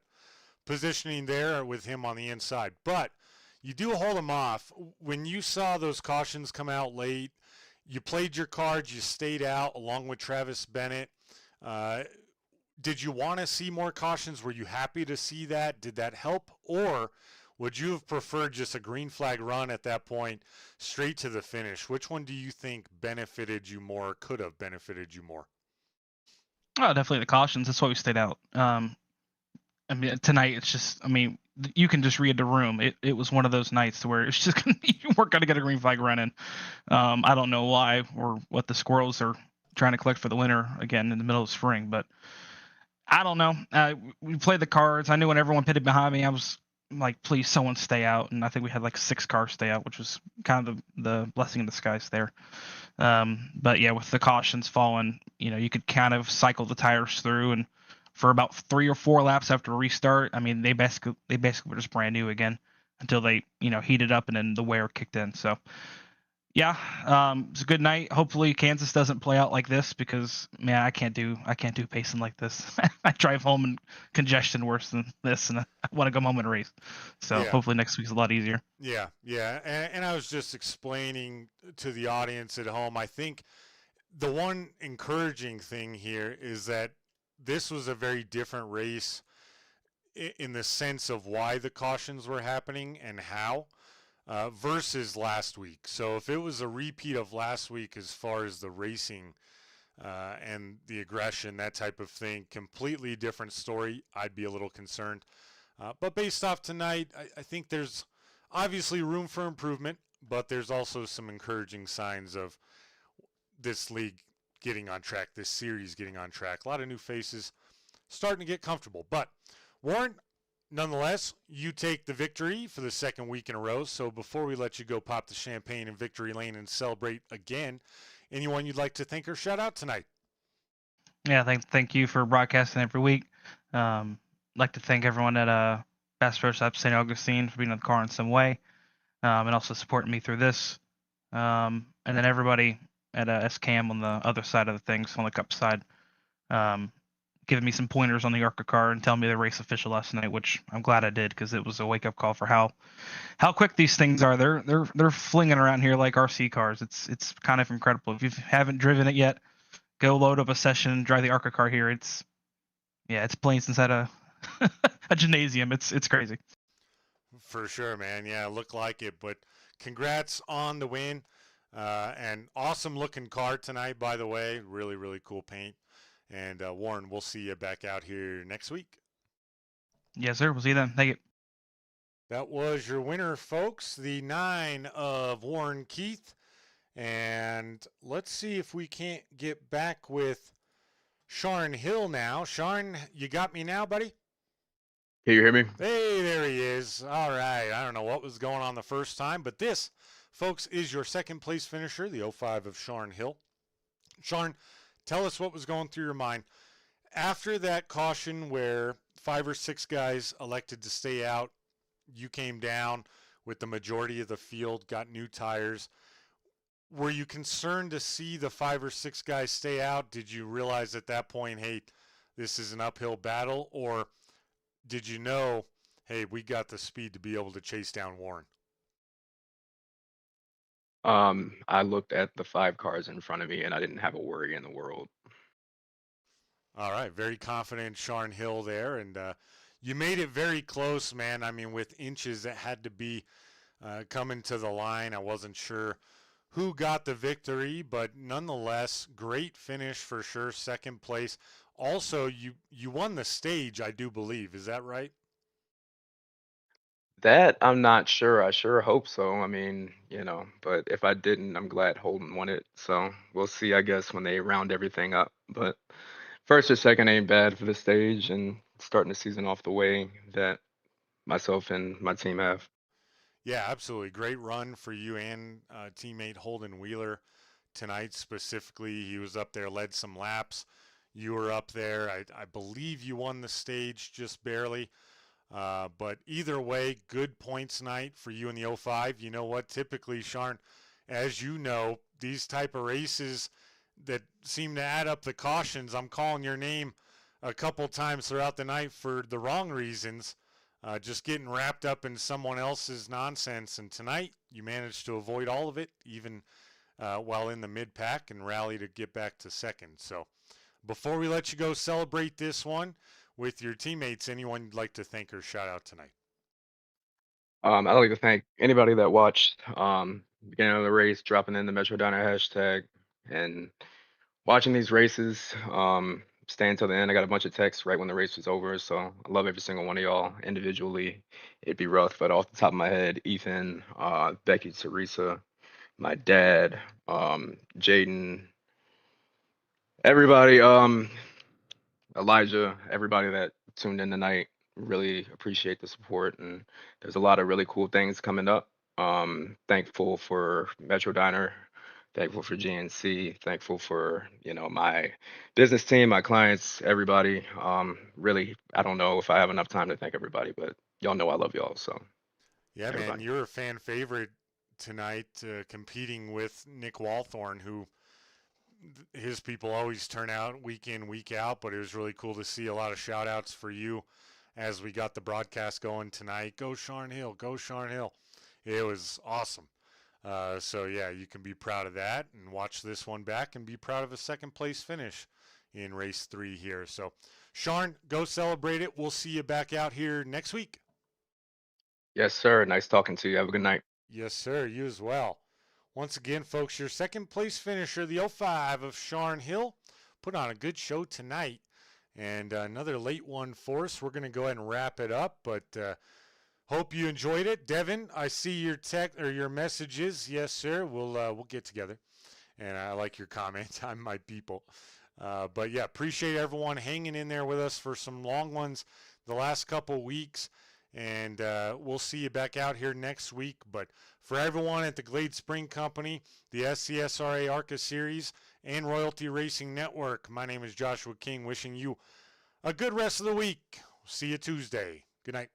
positioning there with him on the inside. But you do hold him off. When you saw those cautions come out late, you played your cards, you stayed out along with Travis Bennett. Did you want to see more cautions? Were you happy to see that? Did that help? Or would you have preferred just a green flag run at that point, straight to the finish? Which one do you think benefited you more, could have benefited you more? Oh, definitely the cautions. That's why we stayed out. Tonight it's just, you can just read the room. It was one of those nights where it's just you weren't gonna get a green flag running. I don't know why or what the squirrels are trying to collect for the winter again in the middle of spring, but I don't know. We played the cards. I knew when everyone pitted behind me, I was like, please, someone stay out. And I think we had like 6 cars stay out, which was kind of the blessing in disguise there. But yeah, with the cautions falling, you could kind of cycle the tires through, and for about 3 or 4 laps after restart, they basically were just brand new again until they heated up, and then the wear kicked in. So yeah, it's a good night. Hopefully Kansas doesn't play out like this, because man, I can't do pacing like this. I drive home in congestion worse than this, and I want to go home and race. So Yeah. Hopefully next week's a lot easier. Yeah. And I was just explaining to the audience at home, I think the one encouraging thing here is that this was a very different race in the sense of why the cautions were happening and how. Versus last week. So if it was a repeat of last week as far as the racing and the aggression, that type of thing, completely different story, I'd be a little concerned. But based off tonight, I think there's obviously room for improvement, but there's also some encouraging signs of this league getting on track, this series getting on track. A lot of new faces starting to get comfortable. But Warren, nonetheless, you take the victory for the second week in a row. So before we let you go pop the champagne in victory lane and celebrate again, anyone you'd like to thank or shout out tonight? Yeah, thank you for broadcasting every week. Like to thank everyone at Bass Pro Shop St. Augustine for being in the car in some way, and also supporting me through this. And then everybody at SCAM on the other side of the things, on the cup side. giving me some pointers on the ARCA car and telling me the race official last night, which I'm glad I did because it was a wake up call for how quick these things are. They're flinging around here like RC cars. It's kind of incredible. If you haven't driven it yet, go load up a session and drive the ARCA car here. It's planes inside a a gymnasium. It's crazy. For sure, man. Yeah, looked like it. But congrats on the win. And awesome looking car tonight, by the way. Really, really cool paint. And Warren, we'll see you back out here next week. Yes, sir. We'll see you then. Thank you. That was your winner, folks. The 9 of Warren Keith. And let's see if we can't get back with Sharn Hill now. Sharn, you got me now, buddy? Can you hear me? Hey, there he is. All right. I don't know what was going on the first time, but this, folks, is your second place finisher, the 05 of Sharn Hill. Sharn, tell us what was going through your mind after that caution where 5 or 6 guys elected to stay out. You came down with the majority of the field, got new tires. Were you concerned to see the 5 or 6 guys stay out? Did you realize at that point, hey, this is an uphill battle? Or did you know, hey, we got the speed to be able to chase down Warren? I looked at the 5 cars in front of me and I didn't have a worry in the world. All right, very confident Sharn Hill there, and you made it very close, man. I mean, with inches that had to be coming to the line. I wasn't sure who got the victory, but nonetheless, great finish for sure, second place. Also, you won the stage, I do believe. Is that right? That I'm not sure. I sure hope so. I mean, but if I didn't, I'm glad Holden won it. So we'll see, I guess, when they round everything up. But first or second ain't bad for the stage and starting the season off the way that myself and my team have. Yeah, absolutely. Great run for you and teammate Holden Wheeler tonight specifically. He was up there, led some laps. You were up there. I believe you won the stage just barely. But either way, good points night for you in the 05. You know what? Typically, Sharn, as you know, these type of races that seem to add up the cautions, I'm calling your name a couple times throughout the night for the wrong reasons, just getting wrapped up in someone else's nonsense. And tonight, you managed to avoid all of it, even while in the mid-pack, and rally to get back to second. So before we let you go celebrate this one with your teammates, anyone you'd like to thank or shout out tonight? I'd like to thank anybody that watched beginning of the race, dropping in the Metro Diner hashtag, and watching these races, staying till the end. I got a bunch of texts right when the race was over, so I love every single one of y'all. Individually, it'd be rough, but off the top of my head, Ethan, Becky, Teresa, my dad, Jaden, everybody, Elijah, everybody that tuned in tonight, really appreciate the support, and there's a lot of really cool things coming up. Thankful for Metro Diner, thankful for GNC, thankful for my business team, my clients, everybody. Really, I don't know if I have enough time to thank everybody, but y'all know I love y'all. So Yeah, man, everybody. you're a fan favorite tonight, competing with Nick Walthorn, who his people always turn out week in, week out, but it was really cool to see a lot of shout outs for you as we got the broadcast going tonight. Go Sharn Hill, go Sharn Hill. It was awesome. So yeah, you can be proud of that and watch this one back and be proud of a second place finish in race 3 here. So Sharn, go celebrate it. We'll see you back out here next week. Yes, sir. Nice talking to you. Have a good night. Yes, sir. You as well. Once again, folks, your second place finisher, the 05 of Sharn Hill, put on a good show tonight. And another late one for us. We're going to go ahead and wrap it up, but hope you enjoyed it. Devin, I see your your messages. Yes, sir. We'll get together. And I like your comment. I'm my people. But yeah, appreciate everyone hanging in there with us for some long ones the last couple weeks. And we'll see you back out here next week. But for everyone at the Glade Spring Company, the SCSRA ARCA Series, and Royalty Racing Network, my name is Joshua King, wishing you a good rest of the week. See you Tuesday. Good night.